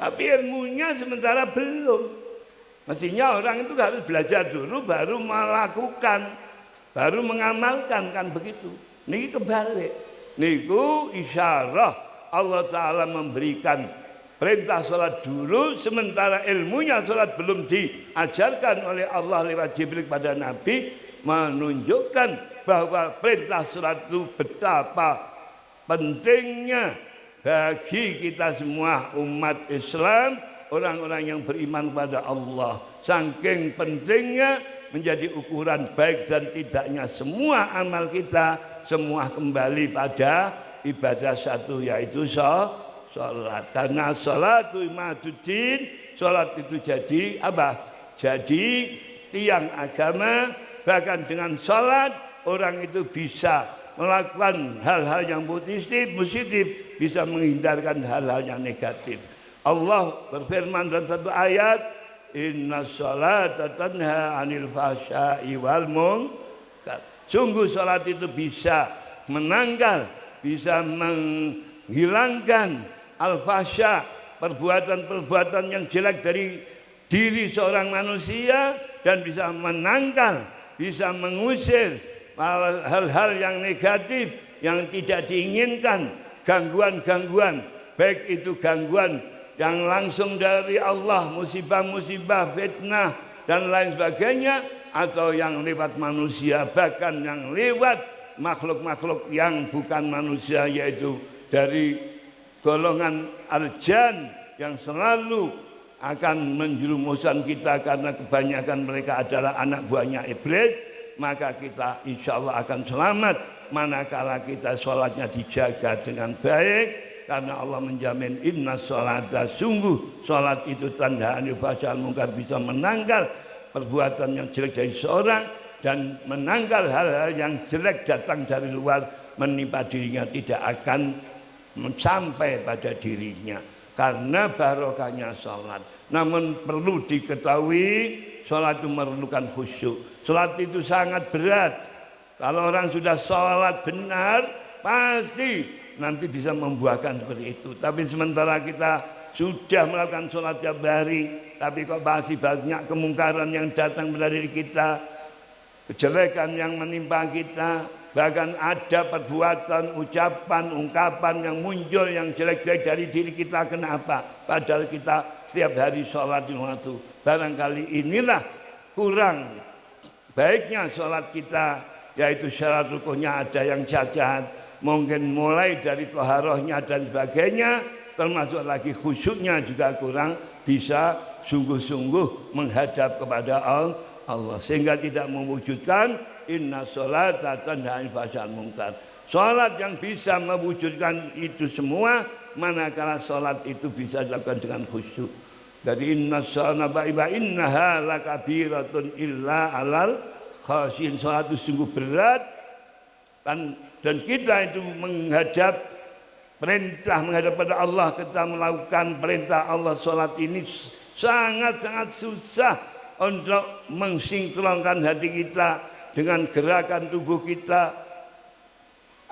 Tapi ilmunya sementara belum. Mestinya orang itu harus belajar dulu baru melakukan, baru mengamalkan, kan begitu. Niki kebalik. Niku isyarah Allah Ta'ala memberikan perintah sholat dulu, sementara ilmunya sholat belum diajarkan oleh Allah lewat Jibril pada Nabi, menunjukkan bahwa perintah sholat itu betapa pentingnya bagi kita semua umat Islam, orang-orang yang beriman pada Allah. Saking pentingnya menjadi ukuran baik dan tidaknya semua amal kita, semua kembali pada ibadah satu, yaitu sholat. Karena sholat itu imaduddin, sholat itu jadi apa? Jadi tiang agama. Bahkan dengan sholat orang itu bisa melakukan hal-hal yang positif, bisa menghindarkan hal-hal yang negatif. Allah berfirman dalam satu ayat, inna sholata tanha anil fahsya'i wal munkar. Sungguh sholat itu bisa menanggal, bisa menghilangkan al-fahsya, perbuatan-perbuatan yang jelek dari diri seorang manusia, dan bisa menangkal, bisa mengusir hal-hal yang negatif yang tidak diinginkan, gangguan-gangguan, baik itu gangguan yang langsung dari Allah, musibah-musibah, fitnah dan lain sebagainya, atau yang lewat manusia, bahkan yang lewat makhluk-makhluk yang bukan manusia, yaitu dari golongan arjan yang selalu akan menjerumuskan kita karena kebanyakan mereka adalah anak buahnya iblis. Maka kita insya Allah akan selamat manakala kita sholatnya dijaga dengan baik, karena Allah menjamin inna sholata, sungguh sholat itu tanda anil fahsya'i wal munkar, bisa menanggal perbuatan yang jelek dari seorang dan menanggal hal-hal yang jelek datang dari luar menimpa dirinya, tidak akan sampai pada dirinya karena barokahnya sholat. Namun perlu diketahui sholat itu memerlukan khusyuk. Sholat itu sangat berat. Kalau orang sudah sholat benar, pasti nanti bisa membuahkan seperti itu. Tapi sementara kita sudah melakukan sholat tiap hari, tapi kok masih banyak kemungkaran yang datang dari kita, kejelekan yang menimpa kita, bahkan ada perbuatan, ucapan, ungkapan yang muncul yang jelek-jelek dari diri kita. Kenapa? Padahal kita setiap hari sholat di waktu. Barangkali inilah kurang baiknya sholat kita, yaitu syarat rukunnya ada yang cacat, mungkin mulai dari toharohnya dan sebagainya, termasuk lagi khusyuknya juga kurang, bisa sungguh-sungguh menghadap kepada Allah, sehingga tidak mewujudkan inna sholata tanha anil fahsya'i wal munkar. Sholat yang bisa mewujudkan itu semua manakala sholat itu bisa dilakukan dengan khusyuk. Dari inna sholata innaha lakabiratun illa alal khasyin. Sholat itu sungguh berat, dan kita itu menghadap pada Allah, kita melakukan perintah Allah. Sholat ini sangat-sangat susah untuk mensinkronkan hati kita dengan gerakan tubuh kita.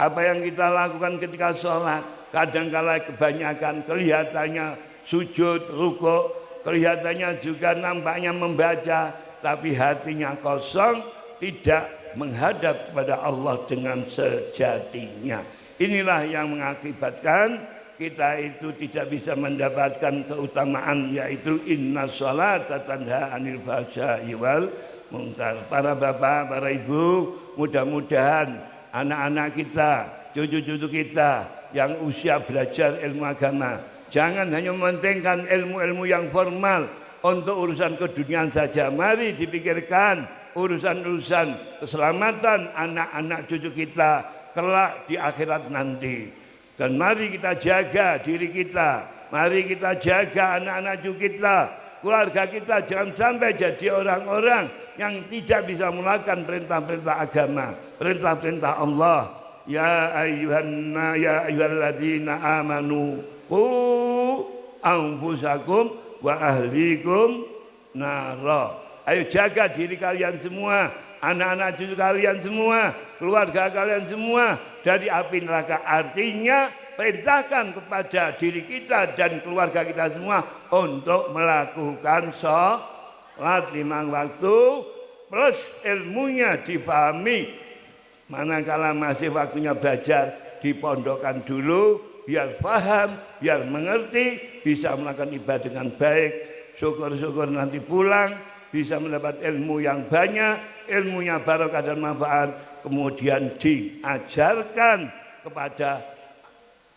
Apa yang kita lakukan ketika sholat, kadang-kala kebanyakan kelihatannya sujud, rukuk, kelihatannya juga nampaknya membaca, tapi hatinya kosong, tidak menghadap kepada Allah dengan sejatinya. Inilah yang mengakibatkan kita itu tidak bisa mendapatkan keutamaan, yaitu inna sholata tanha anil fahsya'i wal munkar. Para bapak, para ibu, mudah-mudahan anak-anak kita, cucu-cucu kita yang usia belajar ilmu agama, jangan hanya mementingkan ilmu-ilmu yang formal untuk urusan keduniaan saja. Mari dipikirkan urusan-urusan keselamatan anak-anak cucu kita kelak di akhirat nanti. Dan mari kita jaga diri kita, mari kita jaga anak-anak cucu kita, keluarga kita, jangan sampai jadi orang-orang yang tidak bisa melakukan perintah-perintah agama, perintah-perintah Allah. Ya ayyuhalladzina amanu qu anfusakum wa ahlikum nara. Ayo jaga diri kalian semua, anak-anak cucu kalian semua, keluarga kalian semua dari api neraka. Artinya perintahkan kepada diri kita dan keluarga kita semua untuk melakukan sholat 5 waktu plus ilmunya dipahami. Manakala masih waktunya belajar, dipondokkan dulu biar paham, biar mengerti, bisa melakukan ibadah dengan baik. Syukur-syukur nanti pulang bisa mendapat ilmu yang banyak, ilmunya barokah dan manfaat, kemudian diajarkan kepada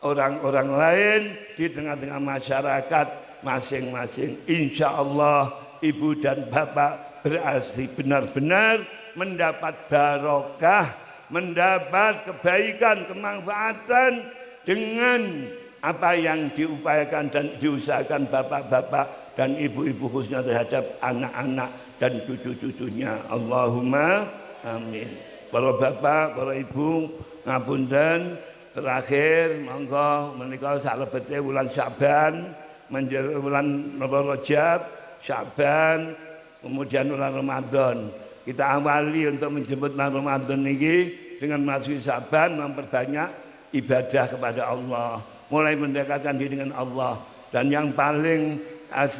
orang-orang lain di tengah-tengah masyarakat masing-masing. Insya Allah ibu dan bapak berarti benar-benar mendapat barokah, mendapat kebaikan, kemanfaatan dengan apa yang diupayakan dan diusahakan bapak-bapak dan ibu-ibu khususnya terhadap anak-anak dan cucu-cucunya. Allahumma amin. Para bapak, para ibu, ngapunten, terakhir monggo menika salebete wulan Syaban menjelang wulan Rajab, Syaban, kemudian wulan Ramadan. Kita awali untuk menjemput bulan Ramadan ini dengan masuk Syaban, memperbanyak ibadah kepada Allah, mulai mendekatkan diri dengan Allah. Dan yang paling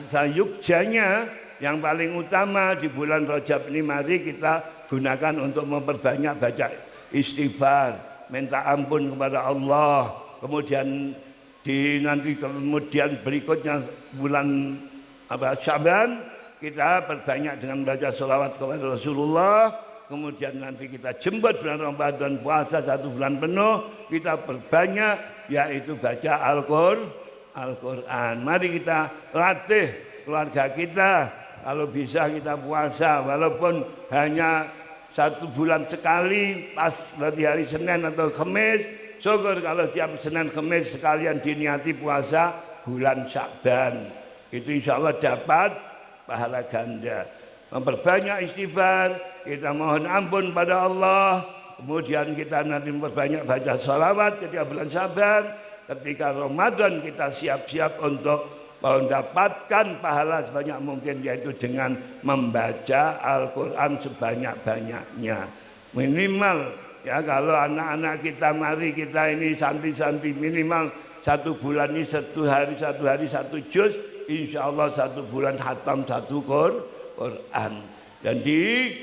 sayukjanya, yang paling utama di bulan Rajab ini, mari kita gunakan untuk memperbanyak baca istighfar, minta ampun kepada Allah. Kemudian nanti kemudian berikutnya bulan Syaban, kita perbanyak dengan baca sholawat kepada Rasulullah. Kemudian nanti kita jemput bulan Ramadan, puasa 1 bulan penuh, kita perbanyak yaitu baca Al-Quran. Mari kita latih keluarga kita, kalau bisa kita puasa walaupun hanya 1 bulan sekali, pas nanti hari Senin atau Kamis. Syukur kalau tiap Senin Kamis sekalian diniati puasa bulan Sya'ban. Itu insya Allah dapat pahala ganda. Memperbanyak istighfar, kita mohon ampun pada Allah. Kemudian kita nanti memperbanyak baca sholawat ketika bulan Syaban. Ketika Ramadan kita siap-siap untuk mendapatkan pahala sebanyak mungkin, yaitu dengan membaca Al-Quran sebanyak-banyaknya. Minimal ya, kalau anak-anak kita, mari kita ini santri-santri minimal 1 bulan ini 1 hari 1 juz, insya Allah 1 bulan khatam 1 Quran. Dan diarahkan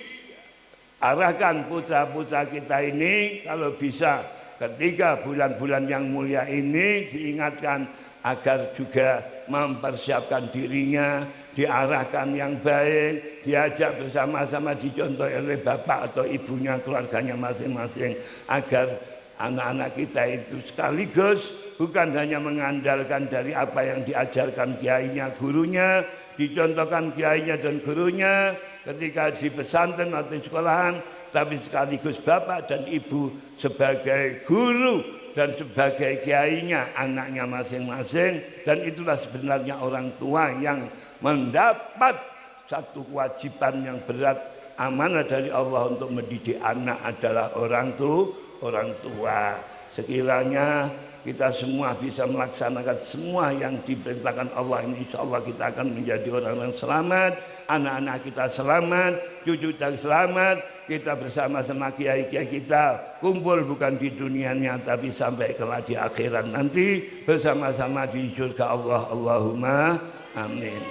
putra-putra kita ini kalau bisa ketika bulan-bulan yang mulia ini diingatkan agar juga mempersiapkan dirinya, diarahkan yang baik, diajak bersama-sama, dicontoh oleh bapak atau ibunya, keluarganya masing-masing, agar anak-anak kita itu sekaligus bukan hanya mengandalkan dari apa yang diajarkan kiainya, gurunya, dicontohkan kiainya dan gurunya ketika di pesantren atau di sekolahan, tapi sekaligus bapak dan ibu sebagai guru dan sebagai kiainya anaknya masing-masing. Dan itulah sebenarnya orang tua yang mendapat satu kewajiban yang berat, amanah dari Allah untuk mendidik anak adalah orang tua. Sekiranya kita semua bisa melaksanakan semua yang diperintahkan Allah ini, insya Allah kita akan menjadi orang yang selamat, anak-anak kita selamat, cucu kita selamat. Kita bersama-sama kiai-kiai kita kumpul bukan di dunianya, tapi sampai kelak di akhirat nanti bersama-sama di surga Allah. Allahumma amin.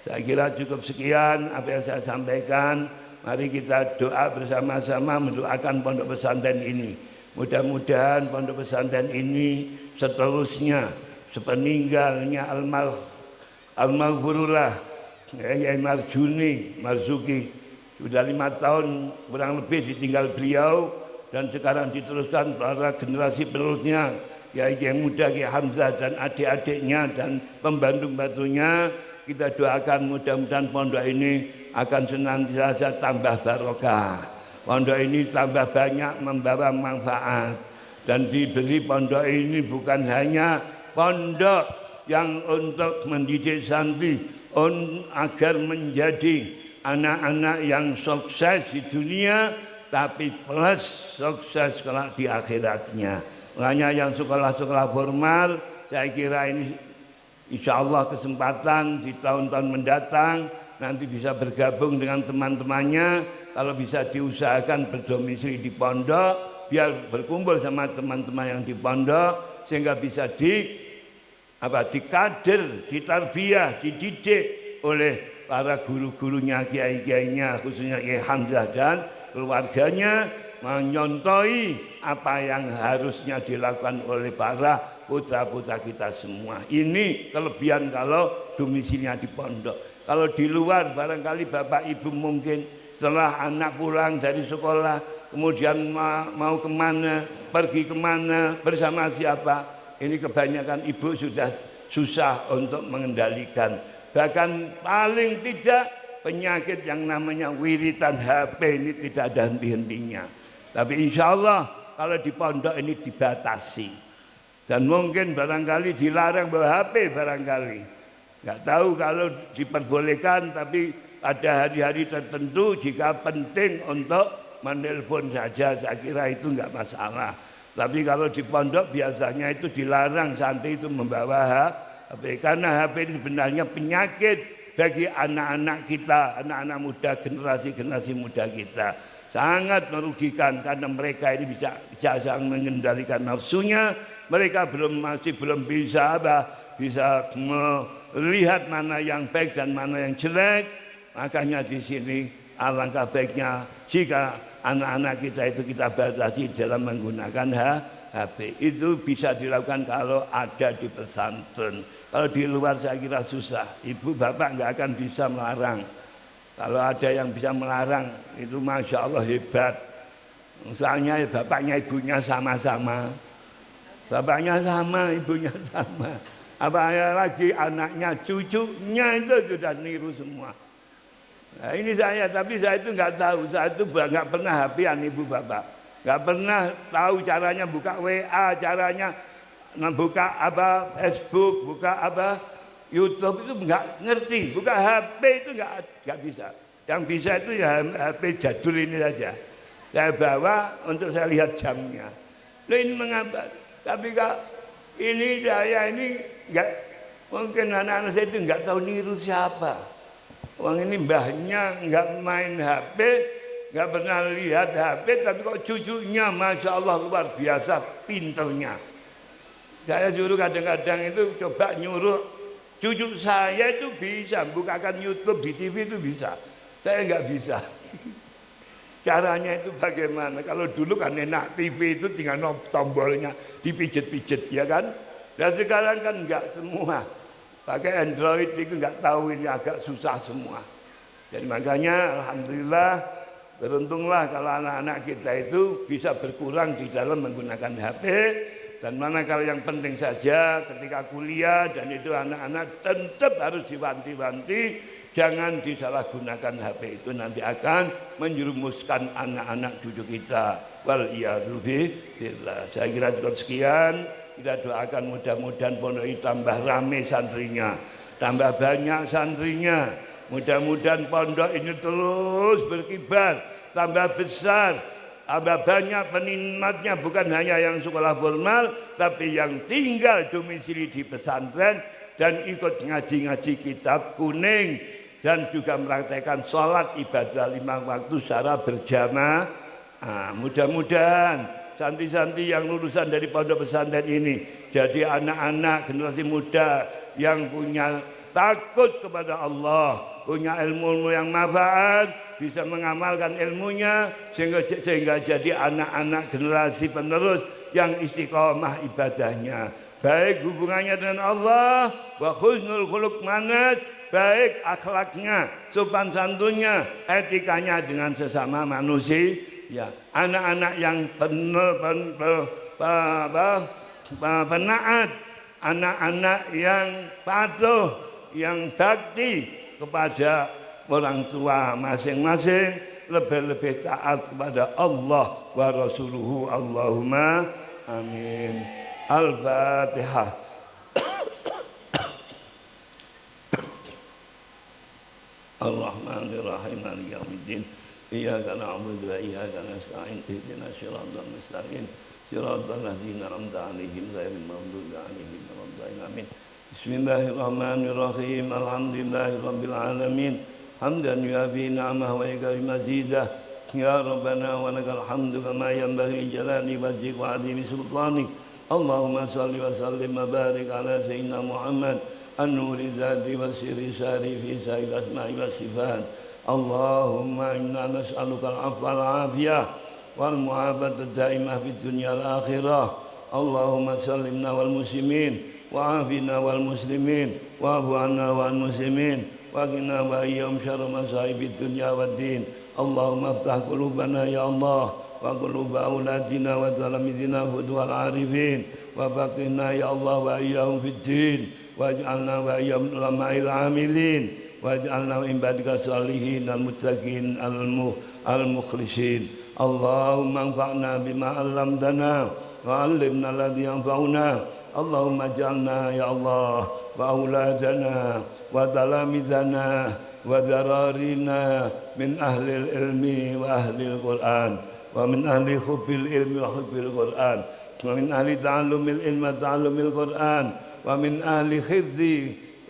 Saya kira cukup sekian apa yang saya sampaikan. Mari kita doa bersama-sama mendoakan pondok pesantren ini. Mudah-mudahan pondok pesantren ini seterusnya sepeninggalnya almarhumullah Yai Marzuki, sudah 5 tahun kurang lebih ditinggal beliau, dan sekarang diteruskan para generasi penerusnya, Kiai muda Kiai Hamzah dan adik-adiknya dan pembantu-pembantunya. Kita doakan mudah-mudahan pondok ini akan senantiasa tambah barokah. Pondok ini tambah banyak membawa manfaat, dan diberi pondok ini bukan hanya pondok yang untuk mendidik santri agar menjadi anak-anak yang sukses di dunia, tapi plus sukses kelak di akhiratnya. Makanya yang sekolah-sekolah formal, saya kira ini insya Allah kesempatan di tahun-tahun mendatang nanti bisa bergabung dengan teman-temannya. Kalau bisa diusahakan berdomisili di pondok, biar berkumpul sama teman-teman yang di pondok, sehingga bisa dikader, ditarbiyah, dididik oleh para guru-gurunya, kiai-kiainya, khususnya Kiai Hamzah dan keluarganya, menyontohi apa yang harusnya dilakukan oleh para putra-putra kita semua. Ini kelebihan kalau domisilinya di pondok. Kalau di luar barangkali bapak ibu mungkin setelah anak pulang dari sekolah kemudian mau kemana, pergi kemana, bersama siapa, ini kebanyakan ibu sudah susah untuk mengendalikan. Bahkan paling tidak penyakit yang namanya wiritan HP ini tidak ada henti-hentinya. Tapi insya Allah kalau di pondok ini dibatasi. Dan mungkin barangkali dilarang bawa HP barangkali. Nggak tahu kalau diperbolehkan, tapi pada hari-hari tertentu jika penting untuk menelpon saja, saya kira itu nggak masalah. Tapi kalau di pondok biasanya itu dilarang santri itu membawa HP. Karena HP ini sebenarnya penyakit bagi anak-anak kita, anak-anak muda, generasi muda kita. Sangat merugikan karena mereka ini bisa mengendalikan nafsunya. Mereka masih belum bisa melihat mana yang baik dan mana yang jelek. Makanya di sini alangkah baiknya jika anak-anak kita itu kita batasi dalam menggunakan HP. Itu bisa dilakukan kalau ada di pesantren. Kalau di luar saya kira susah. Ibu bapak nggak akan bisa melarang. Kalau ada yang bisa melarang itu masya Allah hebat. Soalnya bapaknya ibunya sama-sama. Bapaknya sama, ibunya sama. Apalagi lagi anaknya, cucunya itu sudah niru semua. Nah ini tapi saya itu nggak tahu, saya itu nggak pernah HP-an ibu bapak, nggak pernah tahu caranya buka WA, caranya buka Facebook, buka YouTube itu nggak ngerti, buka HP itu nggak bisa. Yang bisa itu ya HP jadul ini saja. Saya bawa untuk saya lihat jamnya. Loh ini mengapa? Tapi kak ini saya ini nggak, mungkin anak-anak saya itu nggak tahu niru siapa. Orang ini mbahnya nggak main HP, nggak pernah lihat HP, tapi kok cucunya masya Allah luar biasa pinternya. Saya suruh kadang-kadang itu coba nyuruh cucu saya itu bisa bukakan YouTube di TV itu bisa, saya nggak bisa. Caranya itu bagaimana? Kalau dulu kan enak, TV itu tinggal tombolnya dipijet-pijet ya kan. Dan sekarang kan nggak semua. Pakai Android itu nggak tahu, ini agak susah semua. Jadi makanya alhamdulillah beruntunglah kalau anak-anak kita itu bisa berkurang di dalam menggunakan HP. Dan manakala yang penting saja ketika kuliah dan itu anak-anak tetap harus diwanti-wanti, jangan disalahgunakan HP itu, nanti akan menjerumuskan anak-anak cucu kita. Wal-iyadzu billah. Saya kira cukup sekian. Kita doakan mudah-mudahan pondok ini tambah rame santrinya, tambah banyak santrinya. Mudah-mudahan pondok ini terus berkibar, tambah besar, tambah banyak penikmatnya, bukan hanya yang sekolah formal, tapi yang tinggal domisili di pesantren dan ikut ngaji-ngaji kitab kuning dan juga mempraktekkan sholat ibadah 5 waktu secara berjamaah. Mudah-mudahan santri-santri yang lulusan dari pondok pesantren ini jadi anak-anak generasi muda yang punya takut kepada Allah, punya ilmu yang manfaat, bisa mengamalkan ilmunya sehingga jadi anak-anak generasi penerus yang istiqomah ibadahnya, baik hubungannya dengan Allah, wa husnul khuluq manas, baik akhlaknya, sopan santunnya, etikanya dengan sesama manusia. Ya, anak-anak yang penaat, anak-anak yang patuh, yang bakti kepada orang tua masing-masing, lebih-lebih taat kepada Allah wa Rasuluhu. Allahumma amin. Al-Fatihah. Ar-Rahmanir-Rahim, Maliki yaumiddin. Iyyaka na'budu wa iyyaka nasta'in. Ihdinas siratal mustaqim. Siratal ladzina an'amta 'alaihim ghairil maghdubi 'alaihim waladdallin. Amin. Bismillahirrahmanirrahim. Alhamdulillahirabbil alamin. Hamdan yuafi ni'amahu wa yukafi mazidah. Ya Rabbana wa lakal hamdu kama yanbaghi li jalali wajhika wa 'azimi sultanik. Allahumma salli wa sallim wa barik ala sayyidina Muhammad an-nuri dzati wa sirri syari fi sa'il asma'i wa sifat. Allahumma inna nas'aluka al-'afwa wal-'afiyah wal mu'afata daimah fid dunya wal akhirah. Allahumma sallimna wal muslimin wa afina wal muslimin wa afu anna wal muslimin wa qina wa iyyahum syarra masaibid dunya wad din. Allahumma iftah qulubana ya Allah wa quluba auladina wa talamidina wal arifin wa baqina ya Allah wa iyyahum fid din waj'alna wa iyyahum ulama'il amilin waj'alna min ibadika salihin al muttaqin al mukhlisin. Allahumma anfa'na bima 'allamtana wa 'allimna alladhi yanfa'una. Allahumma ij'alna ya Allah wa auladana wa talamidana wa dararina min ahli ilmi wa ahli al-Qur'an wa min ahli hubbil ilmi wa hubbil Qur'an wa min ahli ta'allumil ilmi wa ta'allumil Qur'an wa min ahli khidzi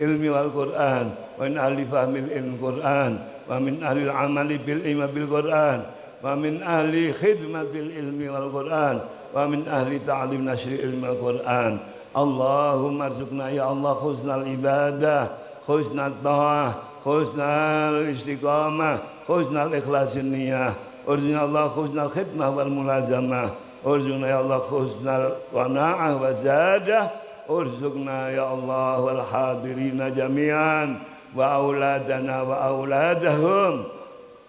ilmi wal Qur'an wa min ahli fahmil ilmi Qur'an wa min ahli al-amali bil ilmi bil Qur'an wa min ahli khidmatil ilmi wal Qur'an wa min ahli ta'lim nashri ilmi wal Qur'an. Allahumma arzuqna ya Allah husnal ibadah, husnal ta'ah, husnal istiqamah, husnal ikhlasin niyah. Urjuna Allah husnal khidmah wal mulazamah. Urjuna ya Allah husnal qana'ah wa zadah. Urzuqna ya Allah wal hadirina jami'an wa auladana wa auladahum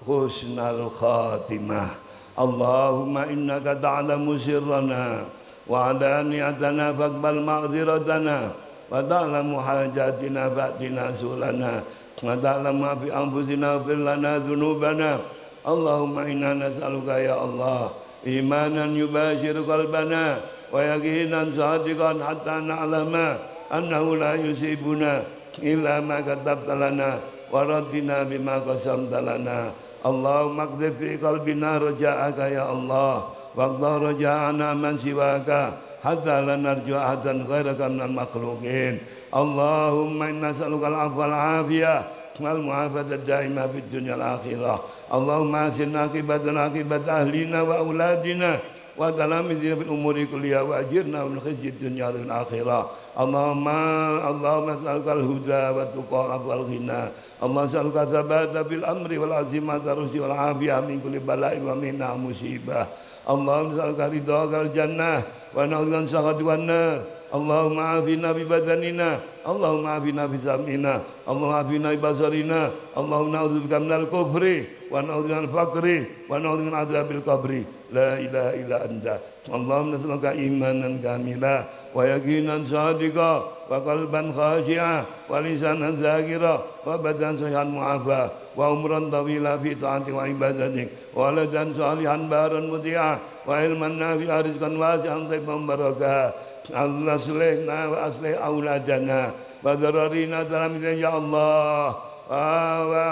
husnal khatimah. Allahumma innaka ta'lamu sirrana wa adaniyatana faqbal ma'dziratana wa ta'lamu hajatina fa'tina sulana wa ta'lamu fi anfusina wa fir lana dhunubana. Allahumma inna nas'aluka ya Allah imanan yubashiru qalbana wa yaqinan sadiqan hatta na'lama annahu la yusibuna illa ma katabta lana wa radina bima qasamta lana. Allahumma qdhif fi qalbina raja'aka ya Allah waqdha raja'ana man siwaka hatta la narju ahadan ghairaka minal makhluqin. Allahumma inna nas'aluka al-'afwa wal-'afiyah wal mu'afata daimah fid dunya wal akhirah. Allahumma asinna aqibatana aqibat ahlina wa auladina wa talamidina fil umuri kulliha wa ajirna min khizyid dunya wal akhirah. Allahumma nas'aluka al-huda wa tuqa wal ghina. Allahumma nas'aluka tsabata fil amri wal azimata rusyi wal afiyah min kulli bala'in wa min musibah. Allahumma nas'aluka ridhaka wal jannah wa na'udzubika min sakhati wan nar. Allahumma afina bi badanina, Allahumma afina bi sam'ina, Allahumma afina bi basarina, Allahumma na'udzubika minal kufri wa na'udzubika minal faqri wa na'udzubika min adzabil qabri. La ilaha illa anta. Allahumma nas'aluka imanan kamila wa yaqinan sadiqa wa qalban khashi'a wa lisanan dzakira wa badan sahihan mu'afa wa umran tawila fi ta'ati wa ibadatik wa waladan salihan baran muti'a wa ilman nafi'a rizqan wasi'an thayyiban barakah. Allah aslihna wa aslih auladana wa dararina talamidana ya Allah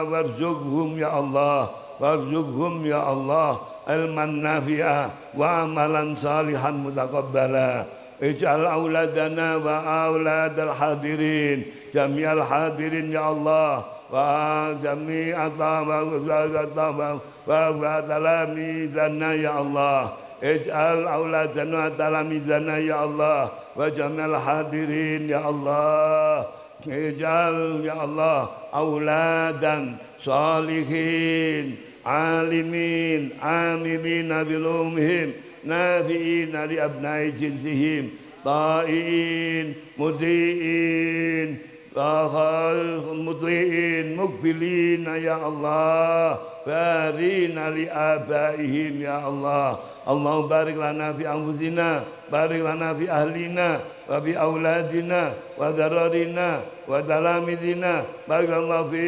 warzuqhum ya Allah warzuqhum ya Allah ilman nafi'a wa amalan salihan mutaqabbala. Ij'al auladana wa auladal hadirin jami'al hadirin ya Allah wa jami'ata wa talamidana ya Allah. Ij'al auladana talamidana ya Allah wa jami'al hadirin ya Allah. Ij'al ya Allah auladan salihin alimin amilina bilumhim nafi'ina li abnai jinsihim ta'iin muti'in muti'in mukbilina ya Allah barina li abaihim ya Allah. Allahumma barik lana fi anfusina barik lana fi ahlina wa fi auladina wa dararina wa talamidina barik lana fi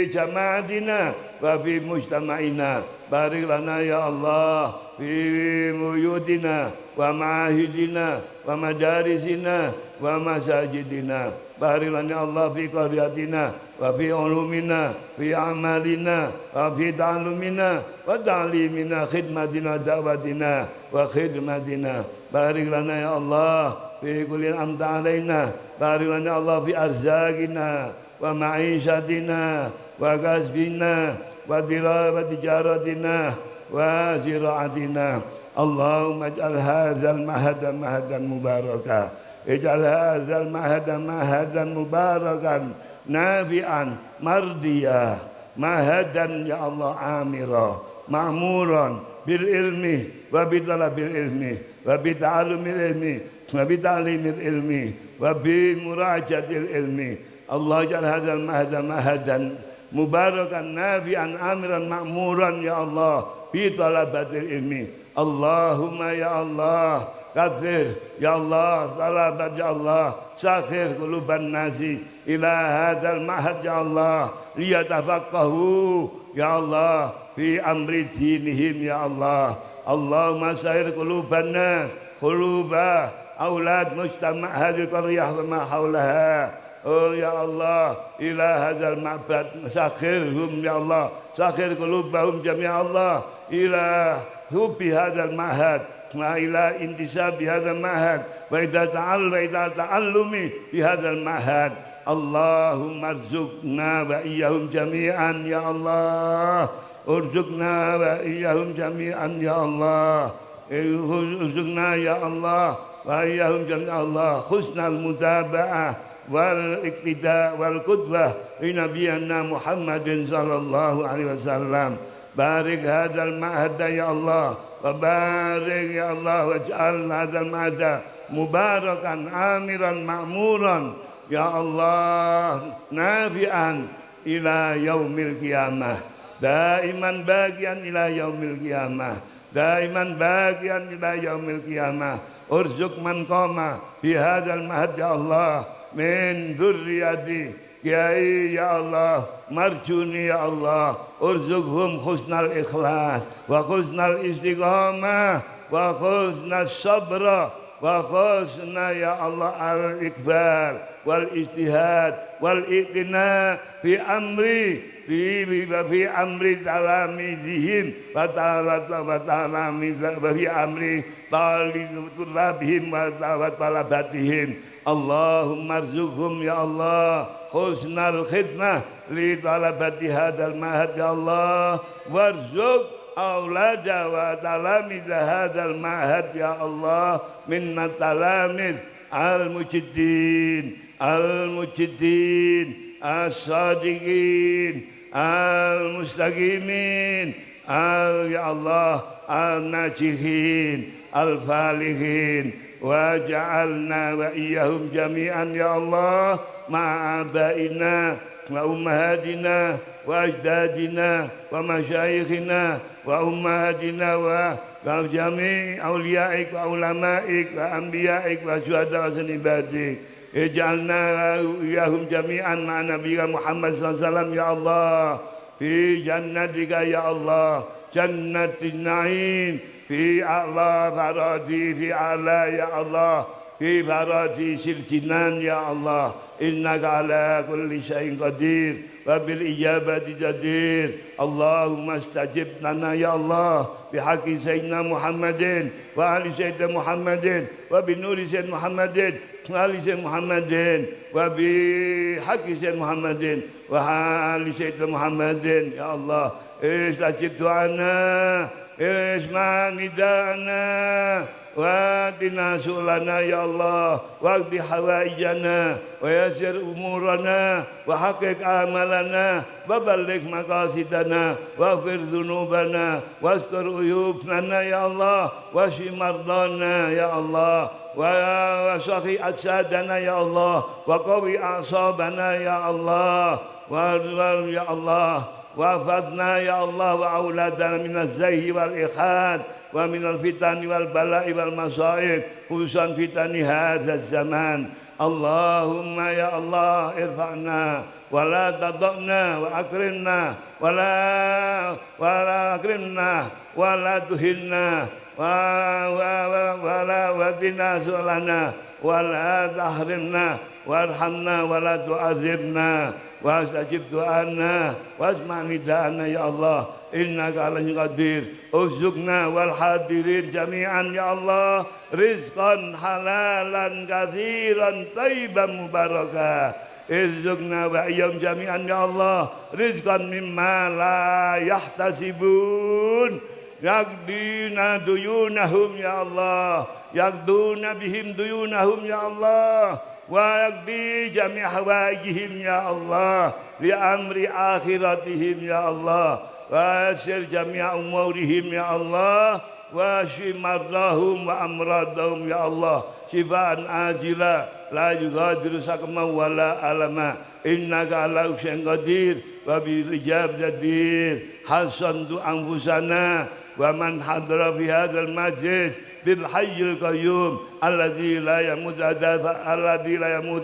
jama'atina wa fi mujtama'ina barik lana ya Allah fi muyutina wa ma'ahidina wa madarisina wa masajidina barik lana ya Allah fi qaryatina wa fi ulumina fi amalina wa fi ta'allumina wa ta'limina khidmatina da'watina wa khidmatina barik lana ya Allah fi kulli amta alaina barik lana ya Allah fi arzaqina wa ma'ishatina wa kasbina wa tijaratina wa zira'atina. Allahumma ij'al hadzal mahada mahadan mubaraka, ij'al hadzal mahada mahadan mubarakan nafi'an mardiya mahadan ya Allah amira ma'muran bil ilmi wa bi talabil ilmi wa bi ta'allumil ilmi wa bi ta'limil ilmi wa bi murajatil ilmi. Allah ij'al hadzal mahada mahadan mubarakan nafi'an amiran ma'muran ya Allah bi talabatil ilmi. Allahumma ya Allah kathir ya Allah talabat ya Allah sakhir quluban nasi ila hadzal mahad ya Allah liyatafaqahu ya Allah fi amri dinihim ya Allah. Allahumma sahir quluban nas quluba aulad mujtama' hadhihi qaryah wa ma haulaha. Oh ya Allah ila hadzal ma'bad sakhirhum ya Allah sakhir qulubahum jami'a Allah ila hubbi hadzal mahad wa ila intisabi hadzal mahad wa idza ta'allumi bi hadzal mahad. Allahumma arzuqna wa iyyahum jami'an ya Allah urzuqna wa iyyahum jami'an ya Allah urzuqna ya Allah wa iyyahum jami'an ya Allah husnal mutaba'ah wal iqtida wal qudwah li nabiyyina Muhammadin sallallahu alaihi wasallam. Barik hadzal ma'hada ya Allah wa barik ya Allah waj'al hadzal ma'hada mubarakan amiran ma'muran ya Allah nafi'an ila yaumil qiyamah daiman bagian ila yaumil qiyamah daiman bagian ila yaumil qiyamah. Urzuq man qama bi hadzal ma'had ya Allah min dzurriyyati kiai ya Allah marjuni ya Allah urzuqhum husnal ikhlas wa husnal istiqamah wa husnal sabra wa husna ya Allah al ikbar wal ijtihad wal iqtina fi amri fi amri talamizihim wa talamizihim fi amri talibihim wa talabatihim. Allahumma arzuqhum ya Allah husnal khidmah li talabati hadzal mahad ya Allah warzuq aulada wa talamiz hadzal mahad ya Allah minna talamiz al-mujiddin as-sadiqin al-mustaqimin ya Allah al-najihin al-falighin waj'alna wa iyyahum jami'an ya Allah ma'abaina wa ummahatina wa ajdadina wa masyayikhina wa ummahatina wa jami' awliyaik wa ulama'ik wa anbiya'ik wa syuhada wa sanibadik. Ij'alna wa iyyahum jami'an ma'a nabiyina Muhammad sallallahu alaihi wasallam ya Allah fi jannatika ya Allah jannatin na'im fi a'la faradi fi a'la ya Allah fi faradi siljinan ya Allah innaka ala kulli syai'in qadir wa bil ijabati jadir. Allahumma istajib lana ya Allah bi haqqi sayyidina Muhammadin wa ali sayyidina Muhammadin wa bi nuri sayyidina Muhammadin wa ali sayyidina Muhammadin wa bi haqqi sayyidina Muhammadin wa ali sayyidina Muhammadin ya Allah istajib du'ana isma nidana wa atina sulana ya Allah waqdi hawaijana wa yasir umurana wa haqiq amalana wa balligh maqasidana wa fir dhunubana wastur uyubana ya Allah wa shi mardana ya Allah wa sahih asadana ya Allah wa qawi asabana ya Allah wa ya Allah wafadna ya Allah wa auladana minaz zayhi wal ikhad wa minal fitani wal bala'i wal masaib khususan fitani hadzal zaman. Allahumma ya Allah irfa'na wa la tada'na wa akrimna wa la akrimna wa la tuhinna wa la wadina sulana wa la tahrimna warhamna wa la tu'azibna wastajib du'ana wasma' nidana ya Allah innaka alal qadir. Uzukna wal hadirin jami'an ya Allah rizqan halalan katsiran thayyiban mubaraka. Izukna wa iyyahum jami'an ya Allah rizqan mimma la yahtasibun yaqdina duyunahum ya Allah, yaqduna bihim duyunahum ya Allah, wa yaqdi jami' hawaijihim ya Allah, li amri akhiratihim ya Allah, wa yasir jami' umurihim ya Allah, wa shfi mardahum wa amradahum ya Allah, shifaan ajila la yughadiru saqama wala alama, innaka ala syai'in qadir wa bil ijab jadir. Hasantu anfusana wa man hadra fi hadzal majlis bil hayyil qayyum alladzi la yamutu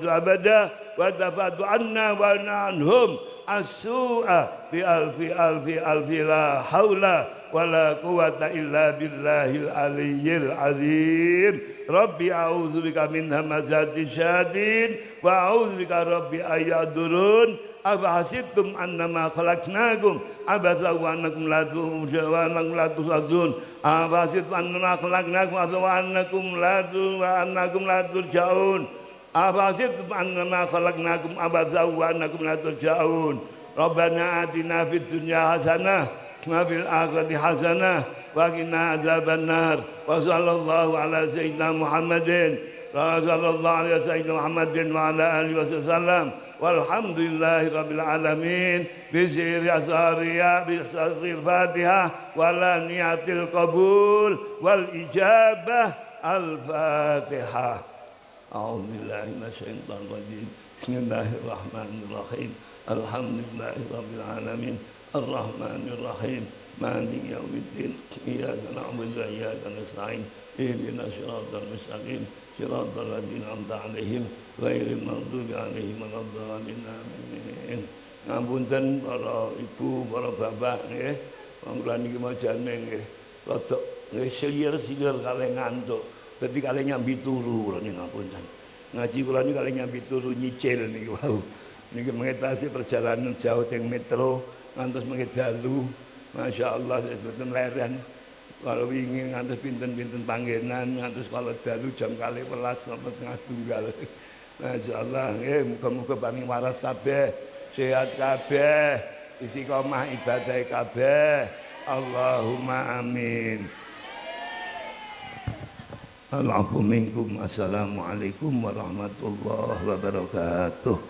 abada wa dafa'tu anna wa anhum as-su'a bi alfi la haula wala quwwata illa billahil aliyyil azim. Rabbi a'udzu bika min hamazati syayatin wa a'udzu bika rabbi ayyadurun. Afahasibtum annama khalaqnakum abatha wa annakum la turja'un. Afahasibtum annama khalaqnakum abatha wa annakum la turja'un. Afahasibtum annama khalaqnakum abatha wa annakum la turja'un. Rabbana atina fid dunya hasanah wa fil akhirati hasanah wa qina adzabannar. Wa sallallahu ala sayyidina Muhammadin wa ala alihi wasallam. Walhamdulillahi rabbil alamin. Bizir asariya bisir fatihah wala niyatil qabul wal ijabah al-fatihah. A'udzubillahi minasyaitonir rajim. Bismillahirrahmanirrahim. Alhamdulillahi rabbil alamin. Arrahmanir rahim. Maliki yaumiddin. Iyyaka na'budu wa iyyaka nasta'in. Ihdinas siratal mustaqim. Siratal ladzina an'amta 'alaihim ghairil maghdubi 'alaihim waladdallin. Amin. Ngapunten para ibu, para bapak nggih. Mangga niki majane nggih. Rada nggih silir-silir kalih ngantuk. Dadi kalih nyambi turu kula niki ngapunten. Ngaji kula niki kalih nyambi turu nyicil niki wau. Niki mengetasi perjalanan jauh teng metro ngantos menget dalu. Masyaallah mboten leren. Kalau ingin ngantos pinten-pinten panggenan, ngantos kalau dalu jam 12 sampai tengah tunggal. Masyaallah, muga-muga paring waras kabeh, sehat kabeh, istiqomah ibadah kabeh. Allahumma amin. Al-'afwu minkum. Assalamualaikum warahmatullahi wabarakatuh.